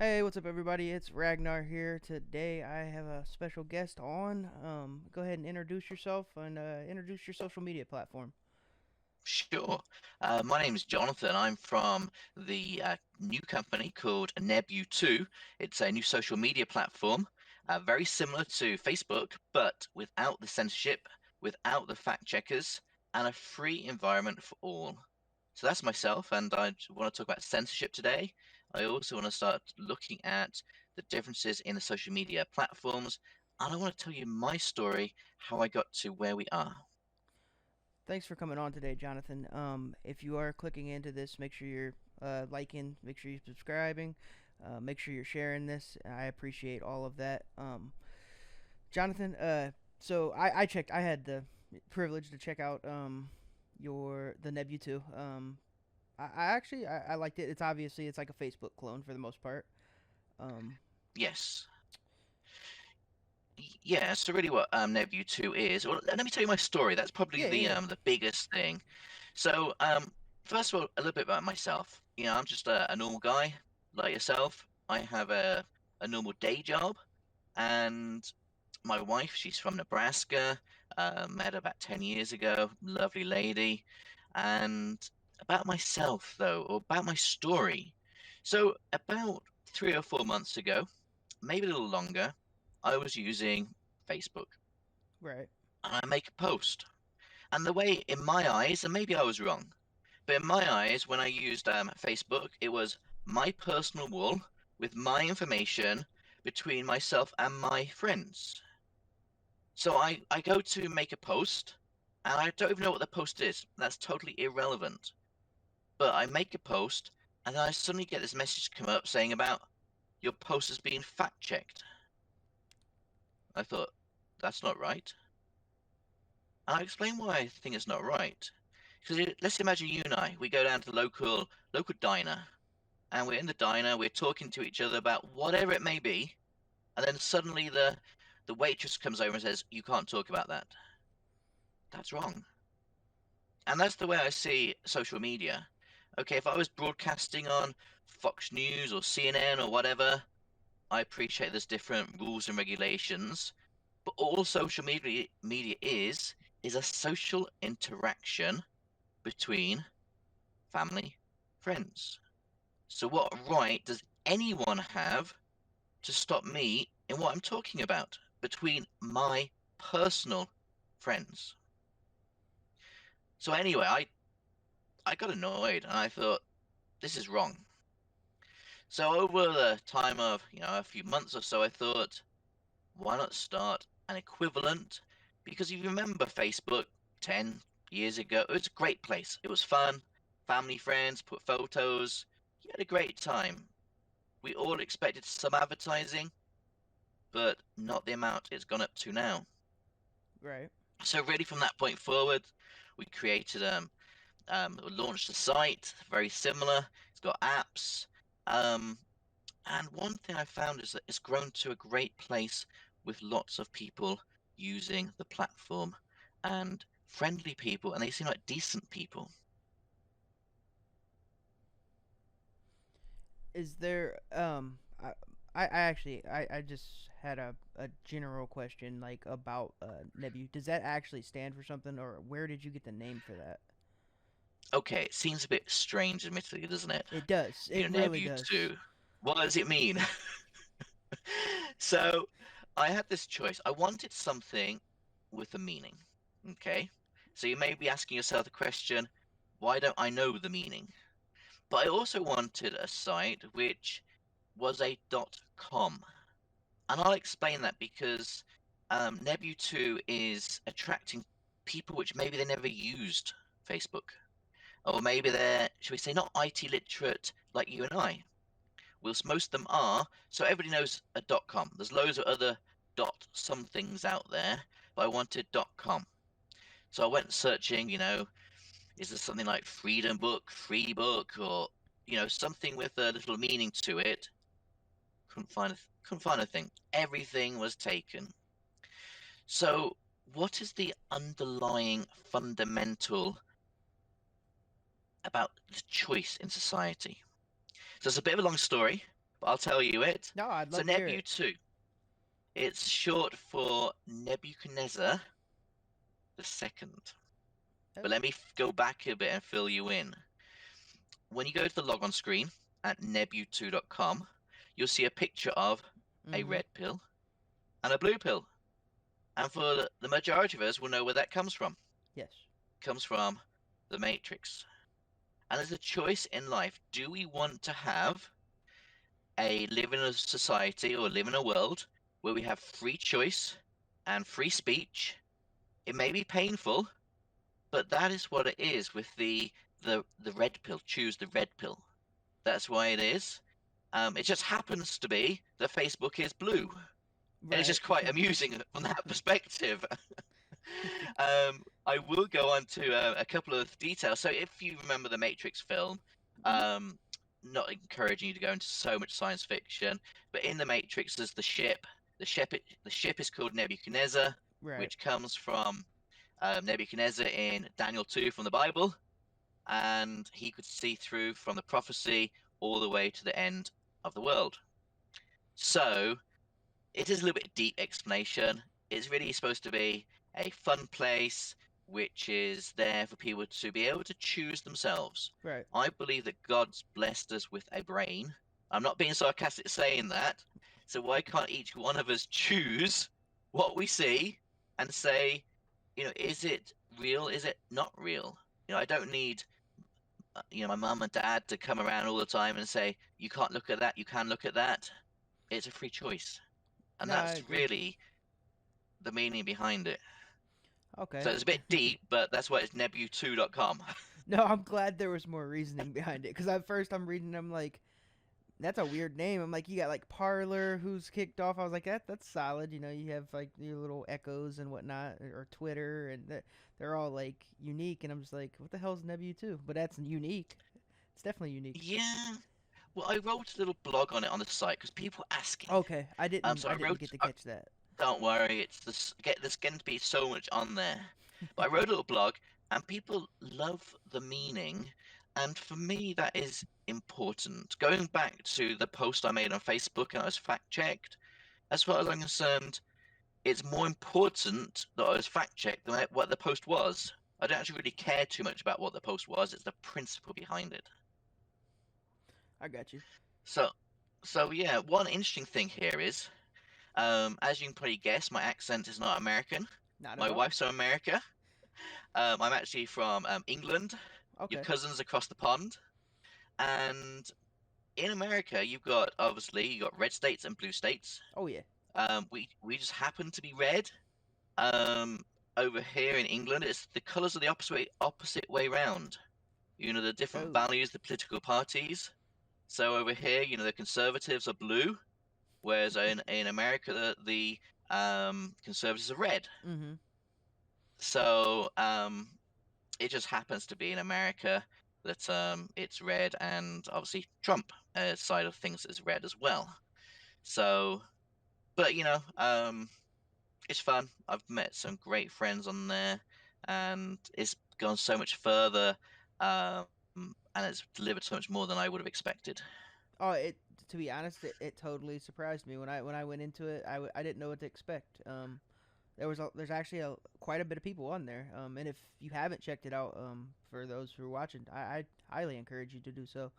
Hey, what's up, everybody? It's Ragnar here. Today, I have a special guest on. Go ahead and introduce yourself and introduce your social media platform. Sure. My name is Jonathan. I'm from the new company called NEBU2. It's a new social media platform, very similar to Facebook, but without the censorship, without the fact checkers, and a free environment for all. So that's myself, and I want to talk about censorship today. I also want to start looking at the differences in the social media platforms, and I want to tell you my story, how I got to where we are. Thanks for coming on today, Jonathan. If you are clicking into this, make sure you're liking, make sure you're subscribing, make sure you're sharing this. I appreciate all of that. Jonathan, so I checked. I had the privilege to check out the NEBU2. I liked it. It's like a Facebook clone for the most part. Um, Yes. Yeah, so really what NEBU 2 is, well, let me tell you my story. That's probably yeah, yeah, yeah. the biggest thing. So, first of all, a little bit about myself. I'm just a normal guy like yourself. I have a normal day job, and my wife, she's from Nebraska. Met her about 10 years ago. Lovely lady. And about myself, though, or about my story. So, about 3 or 4 months ago, maybe a little longer, I was using Facebook Right. and I make a post. And the way, in my eyes, and maybe I was wrong, but in my eyes, when I used Facebook, it was my personal wall with my information between myself and my friends. So I go to make a post and I don't even know what the post is. That's totally irrelevant. But I make a post and then I suddenly get this message come up saying about your post has been fact checked. I thought, that's not right. I'll explain why I think it's not right. Because let's imagine you and I, we go down to the local diner, and we're in the diner, we're talking to each other about whatever it may be, and then suddenly the waitress comes over and says, "You can't talk about that." That's wrong. And that's the way I see social media. Okay, if I was broadcasting on Fox News or CNN or whatever, I appreciate there's different rules and regulations, but all social media is a social interaction between family, friends. So, what right does anyone have to stop me in what I'm talking about between my personal friends? So, anyway, I got annoyed and I thought, this is wrong. So, over the time of, a few months or so, I thought, why not start an equivalent? Because if you remember Facebook 10 years ago, it was a great place. It was fun. Family, friends, put photos. You had a great time. We all expected some advertising, but not the amount it's gone up to now. Right. So really, from that point forward, we created launched a site very similar. It's got apps, um, and one thing I found is that it's grown to a great place with lots of people using the platform and friendly people, and they seem like decent people. Is there I just had a general question like about Nebu. Does that actually stand for something, or where did you get the name for that? Okay, it seems a bit strange, admittedly, doesn't it? It does. It really Nephew does. too. What does it mean? So I had this choice. I wanted something with a meaning. Okay. So you may be asking yourself the question, why don't I know the meaning? But I also wanted a site which was a .com. And I'll explain that because Nebu2 is attracting people which maybe they never used Facebook. Or maybe they're, should we say, not IT literate like you and I. Whilst most of them are, so everybody knows a .com. There's loads of other dot somethings out there, but I wanted .com. So I went searching, is there something like freedom book, free book, or something with a little meaning to it? Couldn't find a thing. Everything was taken. So what is the underlying fundamental about the choice in society? So it's a bit of a long story, but I'll tell you it. No, I'd So love to hear it. NEBU2, it's short for Nebuchadnezzar the Second. Oh. But let me go back a bit and fill you in. When you go to the logon screen at nebu2.com, you'll see a picture of a Mm-hmm. red pill and a blue pill. And for the majority of us, we'll know where that comes from. Yes. It comes from the Matrix. And there's a choice in life. Do we want to live in a society or live in a world where we have free choice and free speech? It may be painful, but that is what it is with the red pill. Choose the red pill. That's why it is. It just happens to be that Facebook is blue. And it's Right. just quite amusing from that perspective. I will go on to a couple of details. So, if you remember the Matrix film, Hmm. um, not encouraging you to go into so much science fiction, but in the Matrix, there's the ship. The ship is called Nebuchadnezzar, Right. which comes from Nebuchadnezzar in Daniel 2 from the Bible, and he could see through from the prophecy all the way to the end of the world. So, it is a little bit deep explanation. It's really supposed to be a fun place which is there for people to be able to choose themselves. Right. I believe that God's blessed us with a brain. I'm not being sarcastic saying that. So why can't each one of us choose what we see and say, is it real? Is it not real? I don't need my mum and dad to come around all the time and say, you can't look at that, you can look at that. It's a free choice. And No, I that's agree. really the meaning behind it. Okay. So it's a bit deep, but that's why it's nebu2.com. No, I'm glad there was more reasoning behind it. Because at first I'm reading, I'm like, that's a weird name. I'm like, you got like Parlor, who's kicked off. I was like, that's solid. You have like your little echoes and whatnot, or Twitter, and they're all like unique. And I'm just like, what the hell's Nebu two? But that's unique. It's definitely unique. Yeah. Well, I wrote a little blog on it on the site because people were asking. Okay, I didn't So I I didn't wrote. get to catch that. Don't worry, there's going to be so much on there. But I wrote a little blog, and people love the meaning, and for me that is important. Going back to the post I made on Facebook, and I was fact checked. As far as I'm concerned, it's more important that I was fact checked than what the post was. I don't actually really care too much about what the post was. It's the principle behind it. I got you. So, so yeah, one interesting thing here is, as you can probably guess, my accent is not American. Not at My all. wife's from America. I'm actually from England. Your Okay. cousins across the pond, and in America, you got red states and blue states. Oh yeah. We just happen to be red. Um, Over here in England, it's the colours are the opposite way round. The different Oh. values, the political parties. So over here, the conservatives are blue, whereas in America, the conservatives are red. Mm-hmm. So it just happens to be in America that it's red, and obviously Trump side of things is red as well. So, but it's fun. I've met some great friends on there, and it's gone so much further, and it's delivered so much more than I would have expected. Oh, it. To be honest, it totally surprised me when I went into it. I didn't know what to expect. There's actually quite a bit of people on there. And if you haven't checked it out, for those who are watching, I highly encourage you to do so.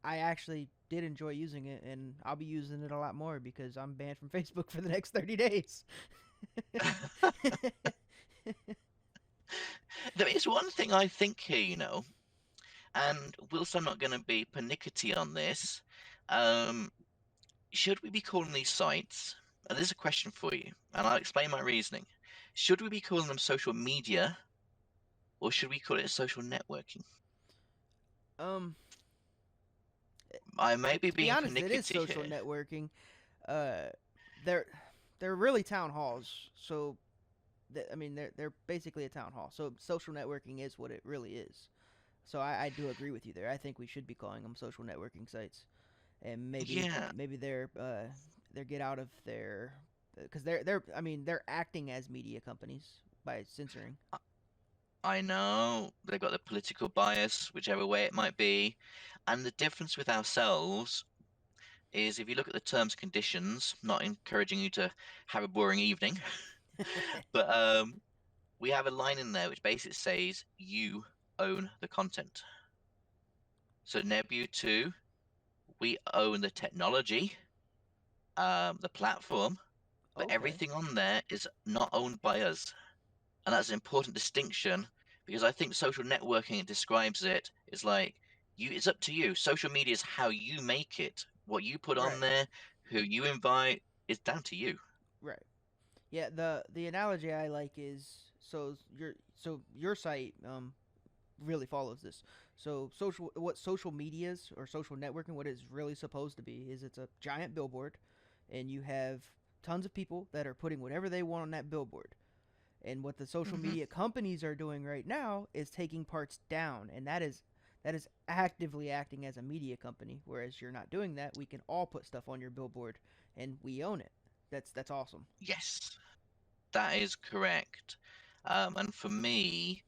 I actually did enjoy using it, and I'll be using it a lot more because I'm banned from Facebook for the next 30 days. There is one thing I think here, and whilst I'm not going to be pernickety on this, um, should we be calling these sites? And this is a question for you, and I'll explain my reasoning. Should we be calling them social media, or should we call it social networking? um, I may be to be being honest, it is pernickety social here. networking. Uh, they're they're really town halls. So I mean, they're basically a town hall. So social networking is what it really is. So I do agree with you there. I think we should be calling them social networking sites, and Yeah, maybe they're get out of their, because they're I mean they're acting as media companies by censoring. I know they've got the political bias, whichever way it might be. And the difference with ourselves, is if you look at the terms and conditions, not encouraging you to have a boring evening, but we have a line in there which basically says you own the content. So NEBU2, we own the technology, the platform, but Okay. everything on there is not owned by us. And that's an important distinction because I think social networking describes it is like it's up to you. Social media is how you make it. What you put on Right. there, who you invite, is down to you. Right. Yeah. The analogy I like is your site really follows this. So social medias or social networking, what it's really supposed to be is it's a giant billboard, and you have tons of people that are putting whatever they want on that billboard. And what the social Hmm. media companies are doing right now is taking parts down, and that is actively acting as a media company. Whereas you're not doing that. We can all put stuff on your billboard, and we own it. That's awesome. Yes, that is correct. And for me,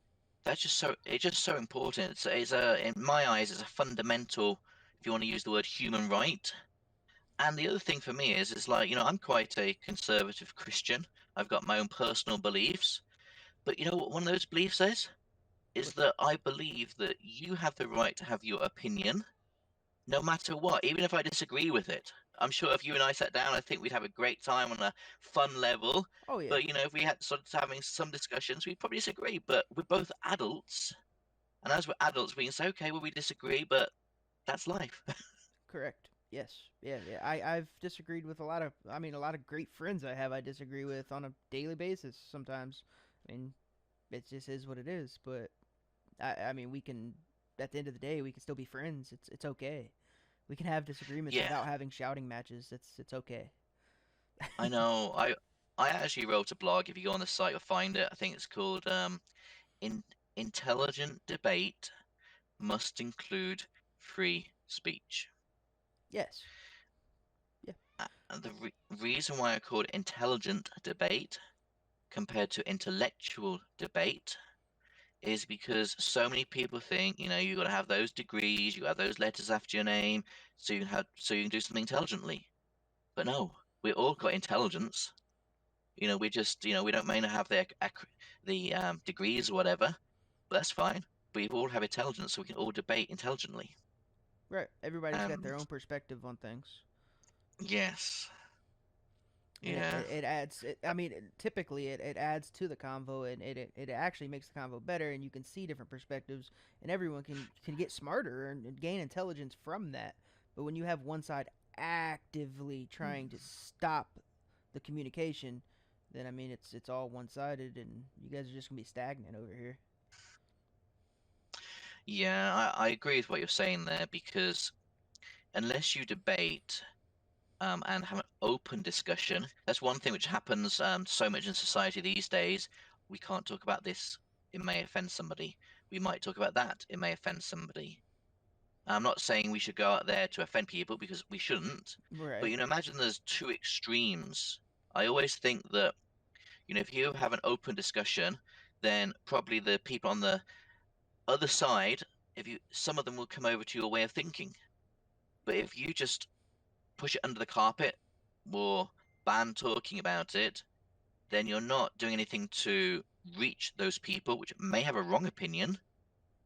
it's just so important. It's a in my eyes, it's a fundamental, if you want to use the word human right. And the other thing for me is like, I'm quite a conservative Christian. I've got my own personal beliefs. But you know what one of those beliefs is What's that? that I believe that you have the right to have your opinion, no matter what, even if I disagree with it. I'm sure if you and I sat down, I think we'd have a great time on a fun level. Oh yeah, But if we had sort of having some discussions, we'd probably disagree. But we're both adults, and as we're adults, we can say, okay, well, we disagree, but that's life. correct. Yes, yeah, yeah. I've disagreed with a lot of. I mean, a lot of great friends I have. I disagree with on a daily basis sometimes. I mean, it just is what it is. But I mean, we can. At the end of the day, we can still be friends. It's okay. We can have disagreements Yeah, without having shouting matches. It's okay. I know. I actually wrote a blog. If you go on the site, you'll find it. I think it's called in intelligent debate must include free speech. Yes. Yeah. And the reason why I call it intelligent debate compared to intellectual debate is because so many people think, you got to have those degrees, you have those letters after your name, so you can do something intelligently. But no, we all got intelligence. We just, we don't may not have the degrees or whatever, but that's fine. We all have intelligence, so we can all debate intelligently. Right. Everybody's got their And own perspective on things. yes, And it, yeah, it, it adds I mean typically it adds to the convo, and it actually makes the convo better, and you can see different perspectives, and everyone can get smarter and gain intelligence from that. But when you have one side actively trying to stop the communication, then I mean it's all one-sided, and you guys are just going to be stagnant over here. yeah, I agree with what you're saying there because unless you debate and have an open discussion. That's one thing which happens so much in society these days. We can't talk about this, it may offend somebody. We might talk about that, it may offend somebody. I'm not saying we should go out there to offend people because we shouldn't, but Right. imagine there's two extremes. I always think that, if you have an open discussion, then probably the people on the other side, if you some of them will come over to your way of thinking. But if you just push it under the carpet or ban talking about it, then you're not doing anything to reach those people which may have a wrong opinion.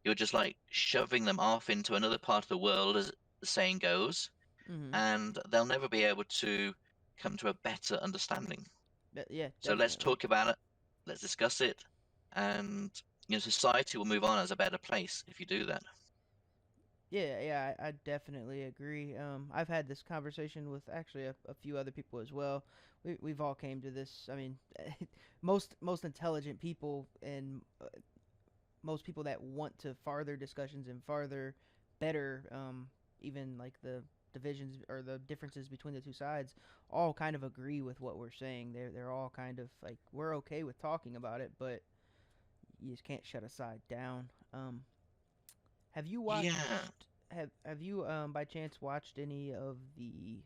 You're just like shoving them off into another part of the world, as the saying goes, Mhm. and they'll never be able to come to a better understanding. Yeah, So let's definitely. talk about it, let's discuss it, and society will move on as a better place if you do that. Yeah, yeah, I definitely agree. I've had this conversation with actually a few other people as well. We've all came to this. I mean, most intelligent people and most people that want to farther discussions and farther better, even like the divisions or the differences between the two sides, all kind of agree with what we're saying. They're all kind of like we're okay with talking about it, but you just can't shut a side down. Have you Yeah, watched? Have you by chance watched any of the?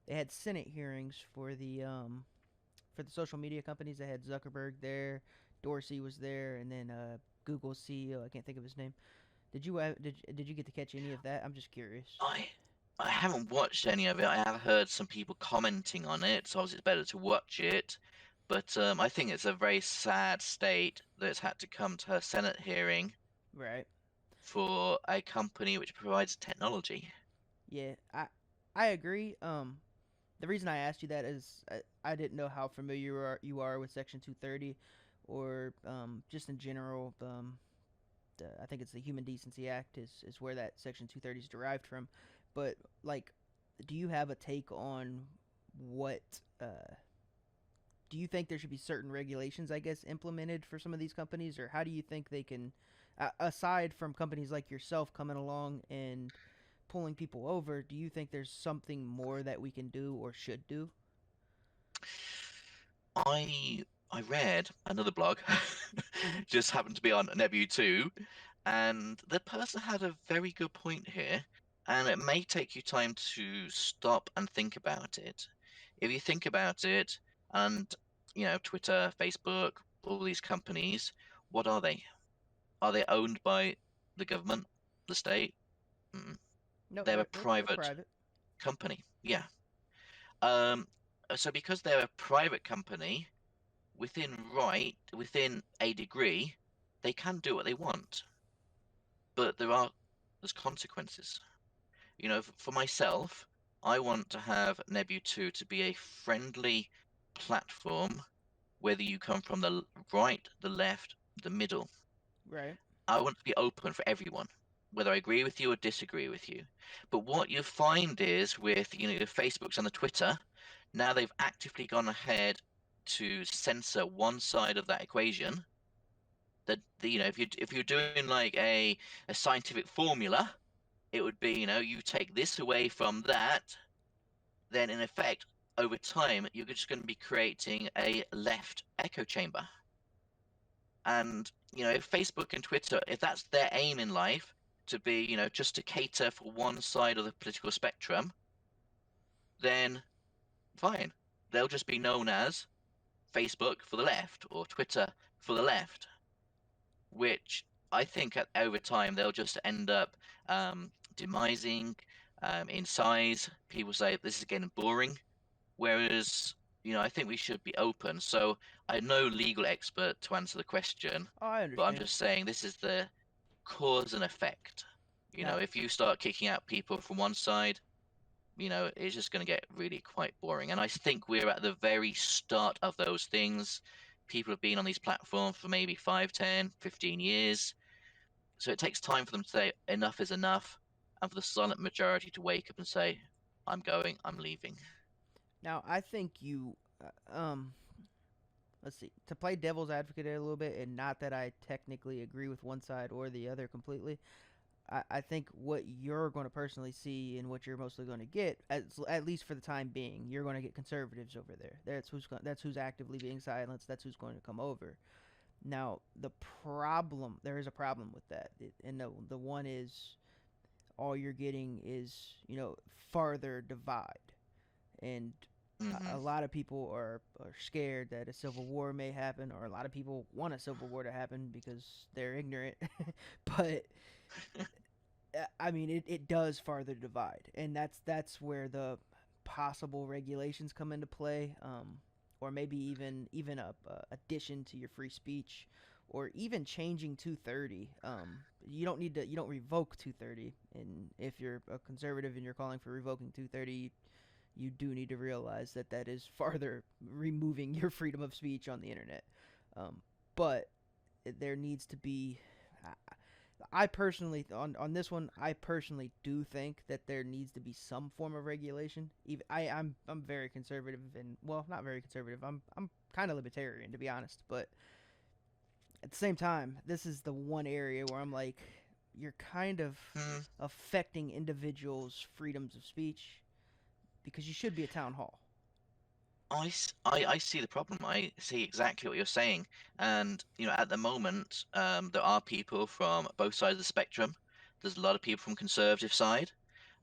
They had Senate hearings for the social media companies. They had Zuckerberg there, Dorsey was there, and then Google CEO. I can't think of his name. Did you get to catch any of that? I'm just curious. I I haven't watched any of it. I have heard some people commenting on it, so obviously it's better to watch it. But I think it's a very sad state that it's had to come to a Senate hearing Right. for a company which provides technology. Yeah, I agree. The reason I asked you that is I didn't know how familiar you are with Section 230, or just in general. I think it's the Human Decency Act is where that Section 230 is derived from. But like, do you have a take on what? Do you think there should be certain regulations, I guess, implemented for some of these companies, or how do you think they can, aside from companies like yourself coming along and pulling people over, do you think there's something more that we can do or should do? I read another blog, just happened to be on NEBU2, and the person had a very good point here, and it may take you time to stop and think about it. If you think about it, and Twitter, Facebook, all these companies, what are they? Are they owned by the government, the state? Mm, No, they're a they're private private. company. Yeah. Um, so because they're a private company, within a degree, they can do what they want, but there's consequences. For myself, I want to have Nebu2 to be a friendly platform, whether you come from the right, the left, the middle. Right. I want to be open for everyone, whether I agree with you or disagree with you. But what you find is with the Facebooks and the Twitter, now they've actively gone ahead to censor one side of that equation. That if you're doing like a scientific formula, it would be you take this away from that, then in effect over time you're just going to be creating a left echo chamber. And if Facebook and Twitter, if that's their aim in life, to be just to cater for one side of the political spectrum, then fine, they'll just be known as Facebook for the left or Twitter for the left, which I think over time they'll just end up demising in size. People say this is getting boring, whereas I think we should be open. So I'm no legal expert to answer the question, Oh, I but I'm understand. just saying this is the cause and effect. Now, If you start kicking out people from one side, it's just going to get really quite boring. And I think we're at the very start of those things. People have been on these platforms for maybe 5, 10, 15 years. So it takes time for them to say enough is enough, and for the silent majority to wake up and say, I'm going, I'm leaving. I think you, let's see, to play devil's advocate a little bit, and not that I technically agree with one side or the other completely. I think what you're going to personally see and what you're mostly going to get, at least for the time being, you're going to get conservatives over there. That's who's actively being silenced. That's who's going to come over. Now, there is a problem with that, and the one is all you're getting is farther divide, and a Hmm. lot of people are scared that a civil war may happen, or a lot of people want a civil war to happen because they're ignorant. But I mean, it does farther divide, and that's where the possible regulations come into play, or maybe even a addition to your free speech, or even changing 230. You don't revoke 230, and if you're a conservative and you're calling for revoking 230, you do need to realize that that is farther removing your freedom of speech on the internet. But there needs to be. I personally, on this one, I personally do think that there needs to be some form of regulation. Even I'm very conservative, and well, not very conservative. I'm kind of libertarian, to be honest. But at the same time, this is the one area where I'm like, you're kind of Hmm. affecting individuals' freedoms of speech because you should be a town hall. I see the problem. I see exactly what you're saying. And, at the moment, there are people from both sides of the spectrum. There's a lot of people from conservative side,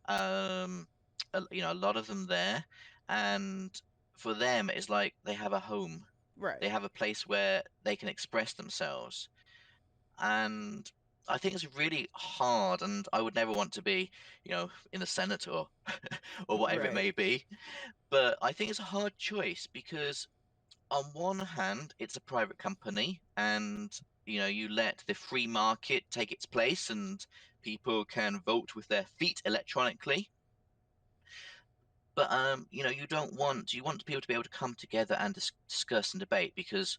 um, a lot of them there. And for them, it's like they have a home. Right. They have a place where they can express themselves. And I think it's really hard, and I would never want to be, in the Senate or or whatever it Right. may be. But I think it's a hard choice because on one hand, it's a private company, and you let the free market take its place, and people can vote with their feet electronically. But you want people to be able to come together and discuss and debate because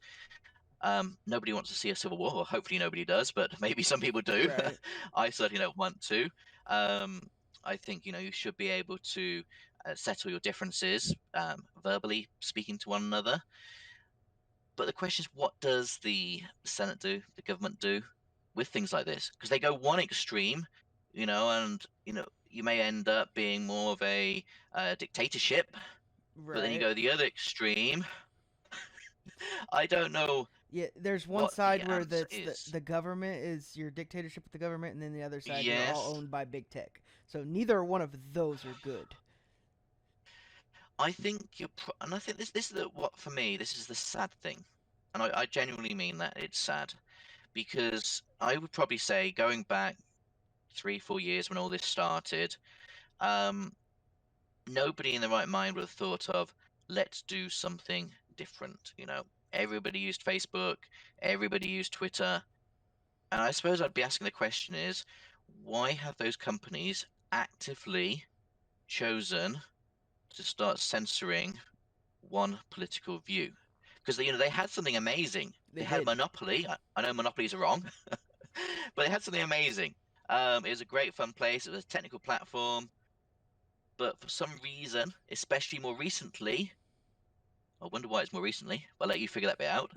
nobody wants to see a civil war. Or hopefully nobody does, but maybe some people do. Right. I certainly don't want to. Um, I think you should be able to settle your differences verbally, speaking to one another. But the question is, what does the Senate do, the government do with things like this? Because they go one extreme, and you may end up being more of a dictatorship. But then you Right. go the other extreme. I don't know Yeah, there's one what side the where answer that's is. the government is your dictatorship with the government, and then the other side you're all Yes, owned by big tech. So neither one of those are good. I think and I think this is what for me this is the sad thing, and I genuinely mean that it's sad because I would probably say going back 3, 4 years when all this started, um, nobody in the right mind would have thought of let's do something different. Everybody used Facebook, everybody used Twitter, and I suppose I'd be asking the question is why have those companies actively chosen to start censoring one political view? Because they had something amazing. They They had did. Monopoly. I know monopolies are wrong, but they had something amazing. It was a great fun place. It was a technical platform, but for some reason, especially more recently, I wonder why it's more recently. I'll let you figure that bit out.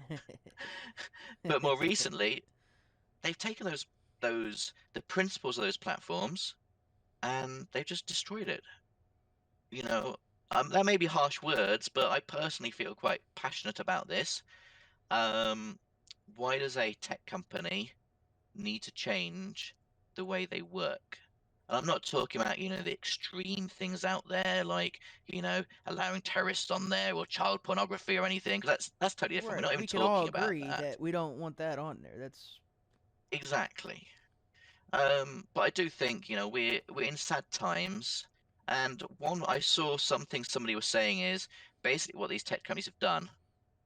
But more recently, they've taken those the principles of those platforms and they've just destroyed it. You know, that may be harsh words, but I personally feel quite passionate about this. Um, why does a tech company need to change the way they work? And I'm not talking about, the extreme things out there, like, allowing terrorists on there or child pornography or anything, 'cause that's totally different. We're Right. not even We can all talking about agree that. that we don't want that on there. That's Exactly. But I do think, we're in sad times. And one I saw something somebody was saying is basically what these tech companies have done.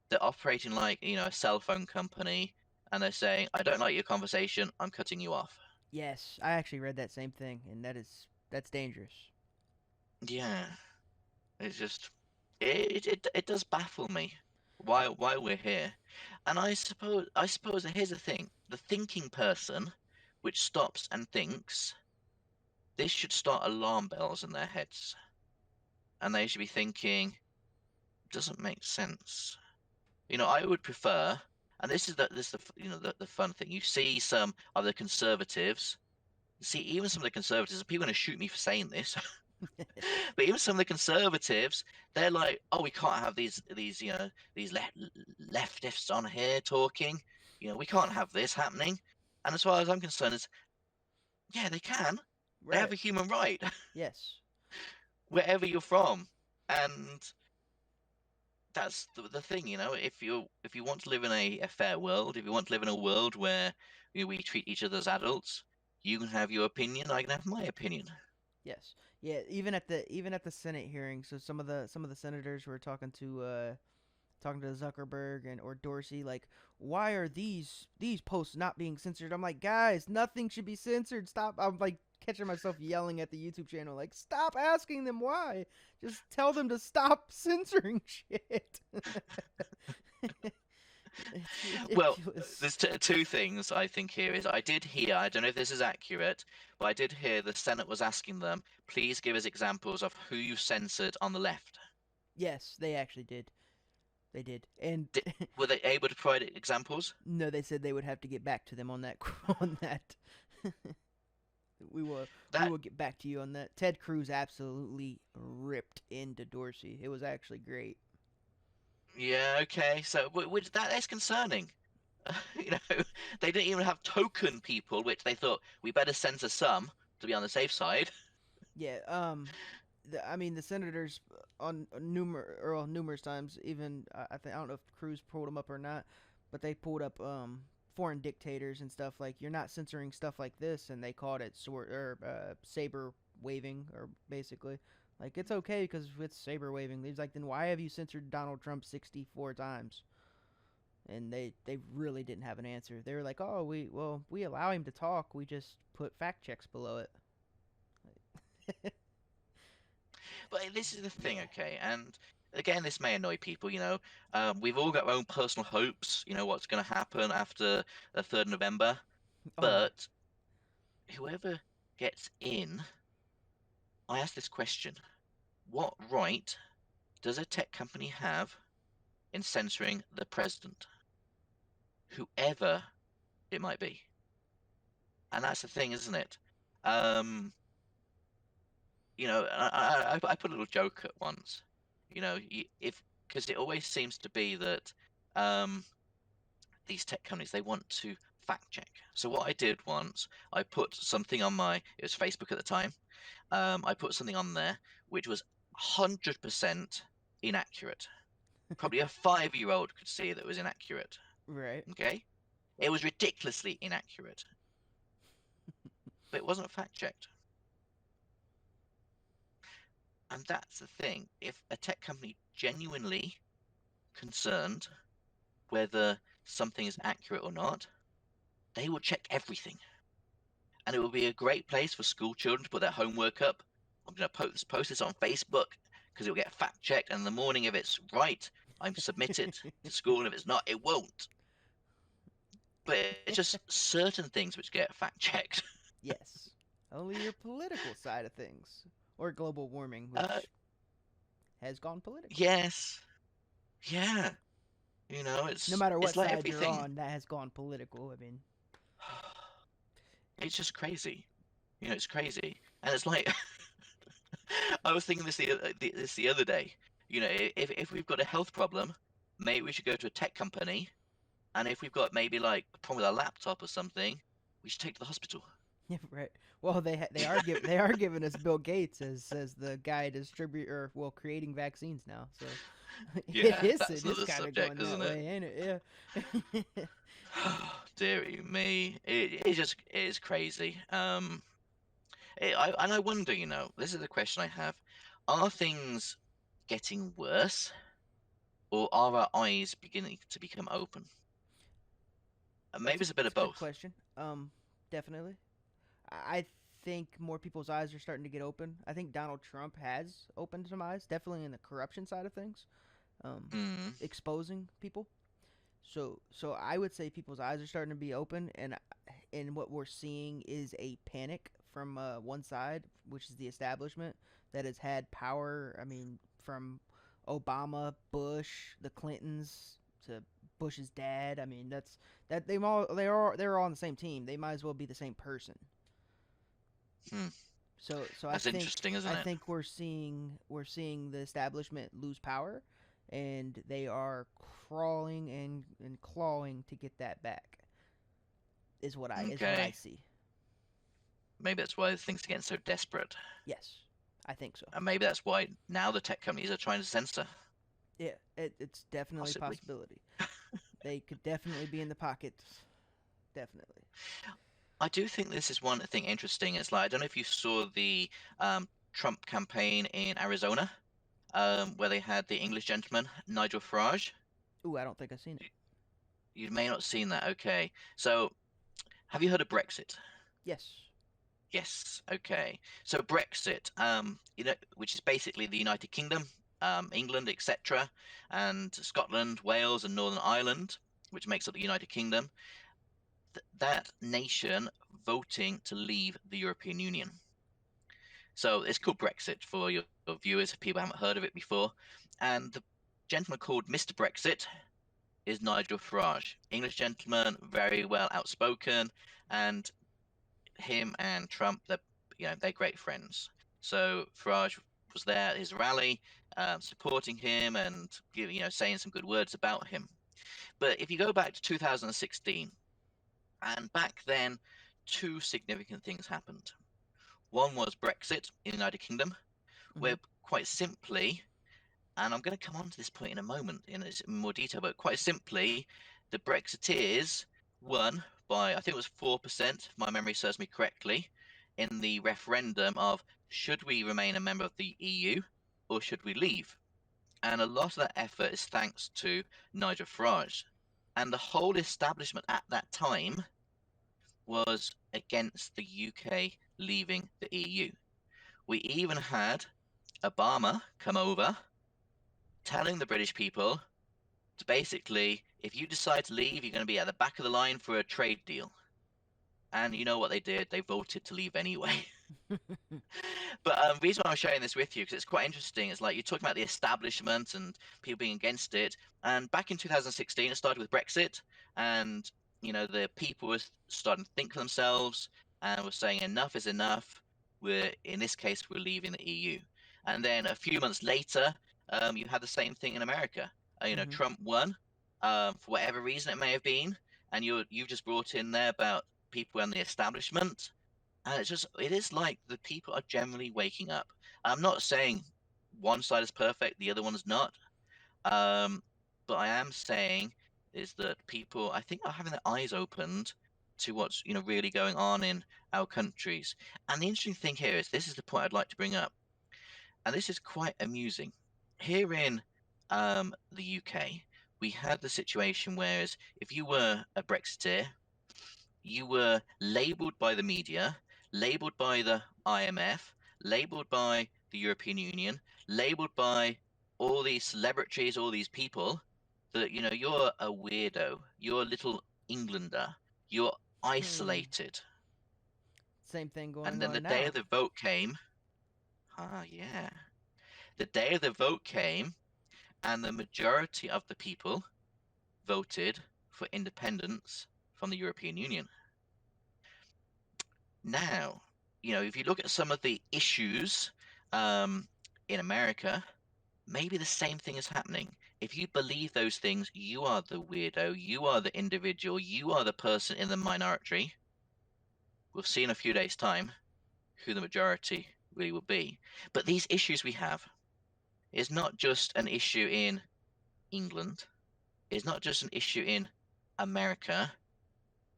They're operating like, a cell phone company, and they're saying, I don't like your conversation, I'm cutting you off. yes. I actually read that same thing, and that's dangerous. Yeah, it's just it does baffle me why we're here. And I suppose here's the thing. The thinking person which stops and thinks, this should start alarm bells in their heads. And they should be thinking, doesn't make sense. I would prefer, and this is the fun thing. You see some of the conservatives. See, even some of the conservatives, people are going to shoot me for saying this, but even some of the conservatives, they're like, "Oh, we can't have these leftists on here talking. We can't have this happening." And as far as I'm concerned, is yeah, they can. They have Right. a human right Yes. wherever you're from, and that's the thing, if you want to live in a fair world, if you want to live in a world where we treat each other as adults, you can have your opinion, I can have my opinion. Yes. Yeah. Even at the Senate hearing, so some of the senators were talking to Zuckerberg and or Dorsey, like, why are these posts not being censored? I'm like, guys, nothing should be censored. Stop. I'm like catching myself yelling at the YouTube channel, like, stop asking them why. Just tell them to stop censoring shit. It's Well, ridiculous. there's two things I think here is I did hear, I don't know if this is accurate, but I did hear the Senate was asking them, please give us examples of who you censored on the left. Yes, they actually did. They did, and Did, were they able to provide examples? no, they said they would have to get back to them on that. On that, we will That get back to you on that. Ted Cruz absolutely ripped into Dorsey. It was actually great. Yeah, okay, so which that is concerning. You know, they didn't even have token people, which they thought we better censor some to be on the safe side. Yeah. I mean, the senators on numerous times, even I think I don't know if Cruz pulled them up or not, but they pulled up foreign dictators and stuff like you're not censoring stuff like this, and they called it sword or saber waving, or basically like it's okay because it's saber waving. He's like, then why have you censored Donald Trump 64 times? And they really didn't have an answer. They were like, oh, we allow him to talk. We just put fact checks below it. But this is the thing, okay? And again, this may annoy people, you know. We've all got our own personal hopes, you know, what's going to happen after the 3rd of November. Oh yeah. But whoever gets in, I ask this question: what right does a tech company have in censoring the president, whoever it might be? And that's the thing, isn't it? Um, you know, I put a little joke at once. You know, if because it always seems to be that um, these tech companies they want to fact check. So what I did once, I put something on it was Facebook at the time. I put something on there which was 100% inaccurate. Probably a 5-year-old could see that it was inaccurate. Right. Okay, it was ridiculously inaccurate, but it wasn't fact checked. And that's the thing. If a tech company genuinely concerned whether something is accurate or not, they will check everything. And it will be a great place for school children to put their homework up. I'm going to post this on Facebook because it will get fact checked. And in the morning, if it's right, I'm submit it to school. And if it's not, it won't. But it's just certain things which get fact checked. Yes. Only your political side of things, or global warming, Uh, which has gone political. yes. Yeah. You know, No it's matter what it's like side you're everything. on, that has gone political. I mean, It's just crazy. You know, it's crazy. And it's like I was thinking this the other day. You know, if we've got a health problem, maybe we should go to a tech company. And if we've got maybe like a problem with our laptop or something, we should take to the hospital. yeah, right. Well, they are giving us Bill Gates as the guy distributor, well, creating vaccines now. So Yeah, it that's is another kind of subject, going that isn't it? way, ain't it? Yeah. Dearie me, it is crazy. And I wonder, you know, this is the question I have: are things getting worse, or are our eyes beginning to become open? And maybe it's a bit That's of a good both. question. Definitely. I think more people's eyes are starting to get open. I think Donald Trump has opened some eyes, definitely in the corruption side of things, um, Mm, exposing people. So I would say people's eyes are starting to be open, and what we're seeing is a panic from one side, which is the establishment that has had power. I mean, from Obama, Bush, the Clintons to Bush's dad. I mean, that they're all on the same team. They might as well be the same person. hmm. So That's interesting, isn't I it? think we're seeing the establishment lose power, and they are crawling and clawing to get that back. Is what I Okay. see. Maybe that's why things are getting so desperate. Yes, I think so. And maybe that's why now the tech companies are trying to censor, Yeah, it's definitely a possibly. possibility. They could definitely be in the pockets. Definitely. I do think this is one thing interesting. It's like I don't know if you saw the Trump campaign in Arizona, where they had the English gentleman Nigel Farage. Ooh, I don't think I've seen it. You may not have seen that. Okay, so have you heard of Brexit? Yes. Yes. Okay. So Brexit, you know, which is basically the United Kingdom, England, etc., and Scotland, Wales, and Northern Ireland, which makes up the United Kingdom. That nation voting to leave the European Union. So it's called Brexit for your viewers if people haven't heard of it before. And the gentleman called Mr. Brexit is Nigel Farage, English gentleman, very well outspoken, and him and Trump, they're great friends. So Farage was there at his rally, supporting him and saying some good words about him. But if you go back to 2016, and back then, two significant things happened. One was Brexit in the United Kingdom, Mhm. where quite simply, and I'm going to come on to this point in a moment in more detail, but quite simply, the Brexiteers won by, I think it was 4%, if my memory serves me correctly, in the referendum of should we remain a member of the EU or should we leave? And a lot of that effort is thanks to Nigel Farage. And the whole establishment at that time was against the UK leaving the EU. We even had Obama come over telling the British people to basically, if you decide to leave, you're going to be at the back of the line for a trade deal. And you know what they did? They voted to leave anyway. But the reason why I'm sharing this with you, because it's quite interesting, is like you're talking about the establishment and people being against it. And back in 2016, it started with Brexit, and the people were starting to think for themselves and were saying enough is enough. In this case, we're leaving the EU. And then a few months later, you had the same thing in America. Hmm. Trump won, for whatever reason it may have been, and you've just brought in there about people in the establishment, and it is like the people are generally waking up. I'm not saying one side is perfect, the other one is not. Um, but I am saying is that people, I think, are having their eyes opened to what's really going on in our countries. And the interesting thing here is this is the point I'd like to bring up, and this is quite amusing. Here in the UK, we had the situation whereas if you were a Brexiteer, you were labeled by the media, labeled by the IMF, labeled by the European Union, labeled by all these celebrities, all these people that, you're a weirdo, you're a little Englander, you're isolated. Same thing going And then the on day now. of the vote came, yeah, the day of the vote came, and the majority of the people voted for independence from the European Union. Now, if you look at some of the issues um, in America, maybe the same thing is happening. If you believe those things, you are the weirdo, you are the individual, you are the person in the minority. We'll see in a few days' time who the majority really will be. But these issues we have is not just an issue in England, it's not just an issue in America.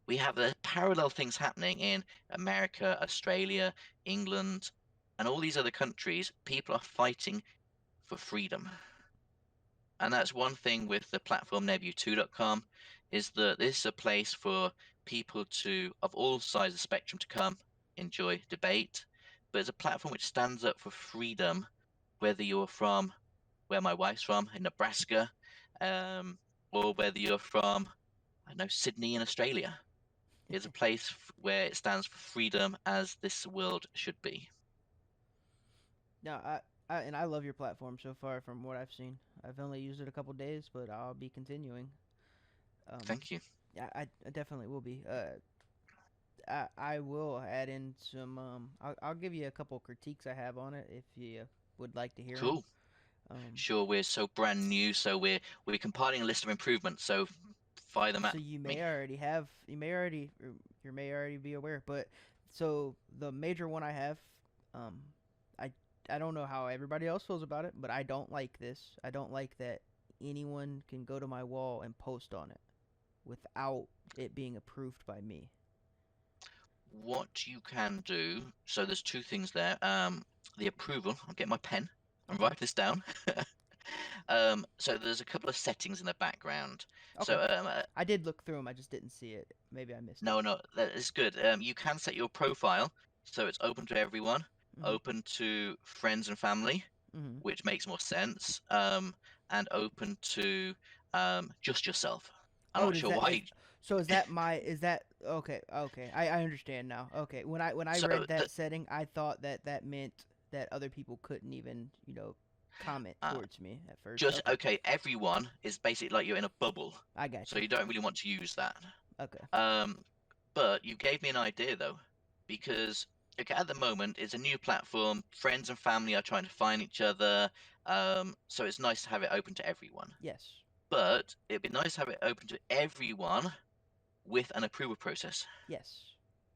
We have the parallel things happening in America, Australia, England, and all these other countries. People are fighting for freedom. And that's one thing with the platform NEBU2.com is that this is a place for people of all sides of the spectrum to come, enjoy debate, but it's a platform which stands up for freedom, whether you're from where my wife's from in Nebraska, um, or whether you're from, I don't know, Sydney in Australia. Is a place where it stands for freedom as this world should be. No, I love your platform so far from what I've seen. I've only used it a couple days, but I'll be continuing. Um, Thank you. yeah, I definitely will be. I will add in some. I'll give you a couple critiques I have on it if you would like to hear them. Cool. Um, Sure, we're so brand new, so we're compiling a list of improvements, so fire them so at you me. may already have, you may already be aware, but so the major one I have, um, I I don't know how everybody else feels about it, but I don't like this. I don't like that anyone can go to my wall and post on it without it being approved by me. What you can do, so there's two things there. The approval, I'll get my pen and Okay. write this down. So there's a couple of settings in the background. Okay. So I did look through them. I just didn't see it. Maybe I missed it. no, that is good. You can set your profile so it's open to everyone, Mhm. open to friends and family, Mhm. which makes more sense, and open to just yourself. I'm Oh, not does sure that is why. so is that my is that okay, okay. I understand now. Okay. When I So read that the setting, I thought that that meant that other people couldn't even, comment uh, towards me at first. just Okay. okay, everyone is basically like you're in a bubble, I got so you. you don't really want to use that. Okay. Um, but you gave me an idea though, because okay, at the moment it's a new platform. Friends and family are trying to find each other, so it's nice to have it open to everyone. Yes. But it'd be nice to have it open to everyone with an approval process. Yes.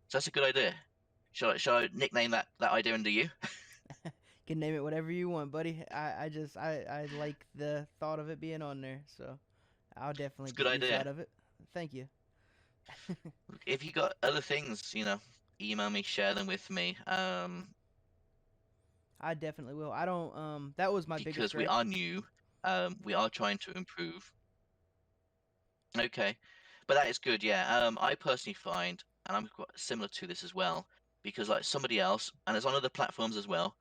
So that's a good idea. Shall I nickname that idea under you? Can name it whatever you want, buddy. I like the thought of it being on there, so I'll definitely It's a good get use idea. out of it. Thank you. If you got other things, email me, share them with me. I definitely will. I don't. That was my biggest Because we gripe. are new, we are trying to improve. Okay, but that is good. Yeah. I personally find, and I'm quite similar to this as well, because like somebody else, and it's on other platforms as well,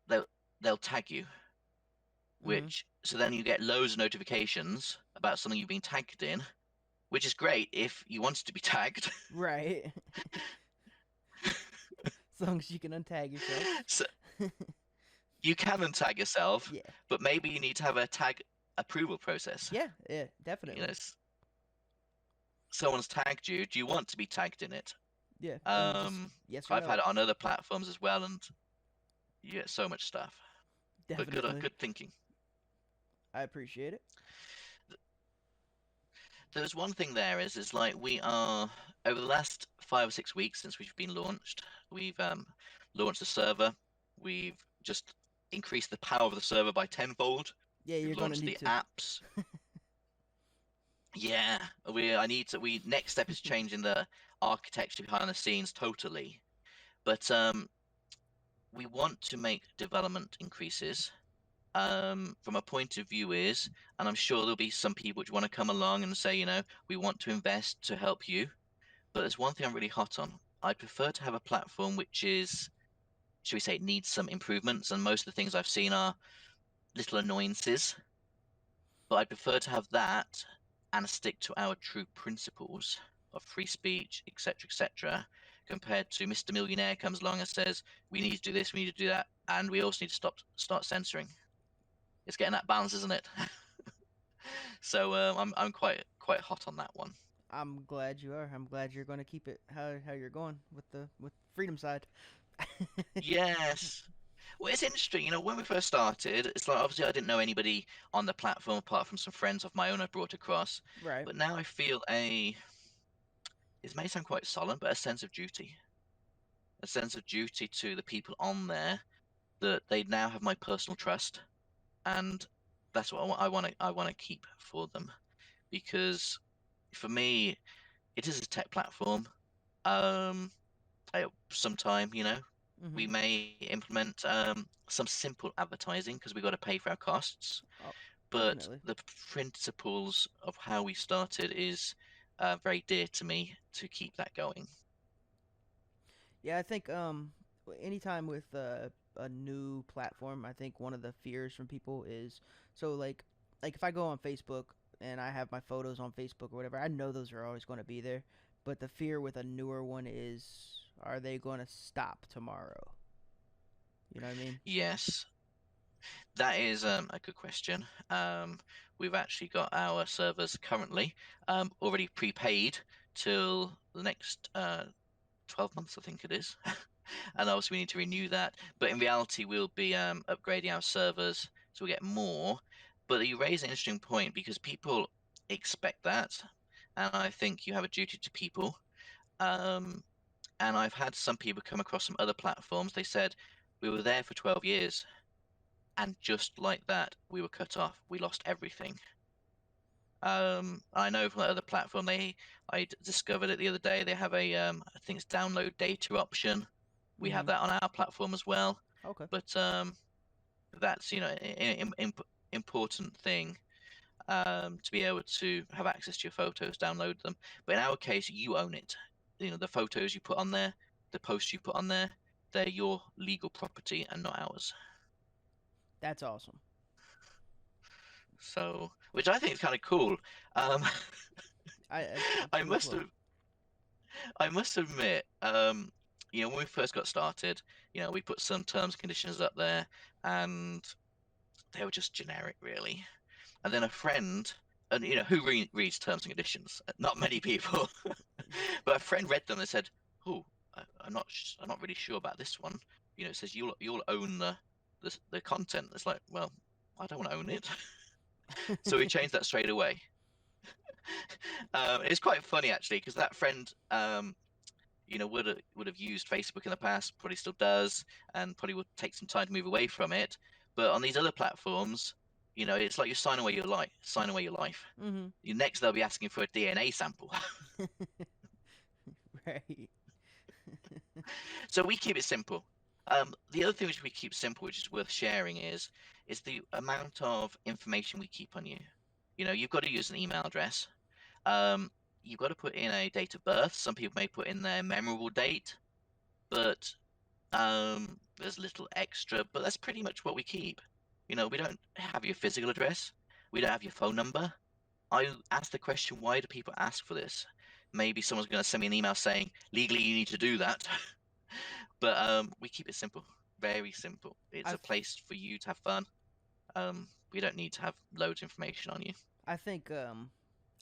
they'll they'll tag you, Hmm. which so then you get loads of notifications about something you've been tagged in, which is great if you wanted to be tagged. Right. As long as you can untag yourself. So you can untag yourself, Yeah. but maybe you need to have a tag approval process. Yeah. Yeah. You know, Definitely. someone's tagged you. Do you want to be tagged in it? Yeah. And just yes or I've no. had it on other platforms as well, and you get so much stuff. But good, Definitely. good thinking. I appreciate it. There's one thing there is like we are over the last 5 or 6 weeks since we've been launched, we've launched the server. We've just increased the power of the server by tenfold. Yeah, We've you're gonna launched need the to. apps. Yeah, I need to. We next step is changing the architecture behind the scenes totally. But we want to make development increases. From a point of view is, and I'm sure there'll be some people which want to come along and say, we want to invest to help you. But there's one thing I'm really hot on. I prefer to have a platform which is, should we say, it needs some improvements, and most of the things I've seen are little annoyances. But I prefer to have that and stick to our true principles of free speech, etc., etc., compared to Mr. Millionaire comes along and says, we need to do this, we need to do that, and we also need to start censoring. It's getting that balance, isn't it? So I'm quite hot on that one. I'm glad you are. I'm glad you're gonna keep it how you're going with freedom side. Yes. Well, it's interesting, when we first started, it's like obviously I didn't know anybody on the platform apart from some friends of my own I brought across. Right. But now I feel it may sound quite solemn, but a sense of duty to the people on there that they now have my personal trust, and that's what I want to keep for them because for me it is a tech platform. Um, sometime, we Mhm. may implement some simple advertising because we've got to pay for our costs. Oh, But definitely. the principles of how we started is very dear to me to keep that going. Yeah, I think anytime with a new platform, I think one of the fears from people is so like if I go on Facebook and I have my photos on Facebook or whatever, I know those are always going to be there. But the fear with a newer one is, are they going to stop tomorrow? You know what I mean? Yes, that is a good question. We've actually got our servers currently already prepaid till the next 12 months, I think it is. And obviously we need to renew that. But in reality, we'll be upgrading our servers so we get more. But you raise an interesting point because people expect that, and I think you have a duty to people. Um, and I've had some people come across some other platforms. They said we were there for 12 years, and just like that, we were cut off. We lost everything. I know from the other platform I discovered it the other day. They have a I think it's download data option. We have Mhm. that on our platform as well. Okay. But that's important thing to be able to have access to your photos, download them. But in our case, you own it. The photos you put on there, the posts you put on there, they're your legal property and not ours. That's awesome. So, which I think is kind of cool. Um, It's I cool as must well. have I must admit, when we first got started, we put some terms and conditions up there, and they were just generic, really. And then a friend, and who reads terms and conditions? Not many people, but a friend read them and said, "Oh, I'm not really sure about this one." It says you'll own the content. It's like, well, I don't want to own it, so we changed that straight away. It's quite funny actually because that friend would have used Facebook in the past, probably still does, and probably would take some time to move away from it. But on these other platforms, It's like you sign away your life, sign away your life. Mm-hmm. Next, they'll be asking for a DNA sample. Right. So we keep it simple. The other thing which we keep simple, which is worth sharing, is the amount of information we keep on you. You've got to use an email address. Um, you've got to put in a date of birth. Some people may put in their memorable date, but there's little extra. But that's pretty much what we keep. We don't have your physical address. We don't have your phone number. I asked the question, why do people ask for this? Maybe someone's going to send me an email saying legally you need to do that. But we keep it simple, very simple. It's I a place for you to have fun. We don't need to have loads of information on you. I think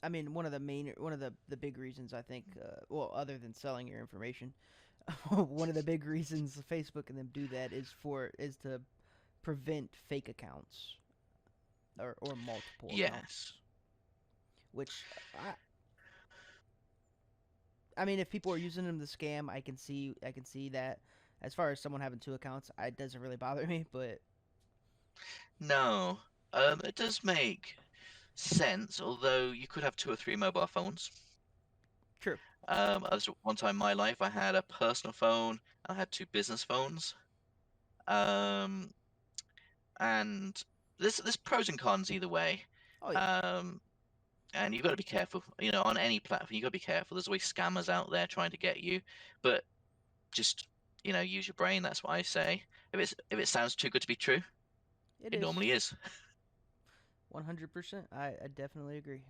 I mean one of the big reasons I think well other than selling your information, one of the big reasons Facebook and them do that is to prevent fake accounts or multiple accounts, Yes. which I mean if people are using them to scam, I can see that. As far as someone having two accounts, it doesn't really bother me, but No. It does make sense, although you could have two or three mobile phones. true. As one time in my life, I had a personal phone, I had two business phones. Um, and there's pros and cons either way. Oh yeah, Um, and you've got to be careful. On any platform, you've got to be careful. There's always scammers out there trying to get you, but just use your brain. That's what I say. If it sounds too good to be true, it it is normally is. 100%. I definitely agree.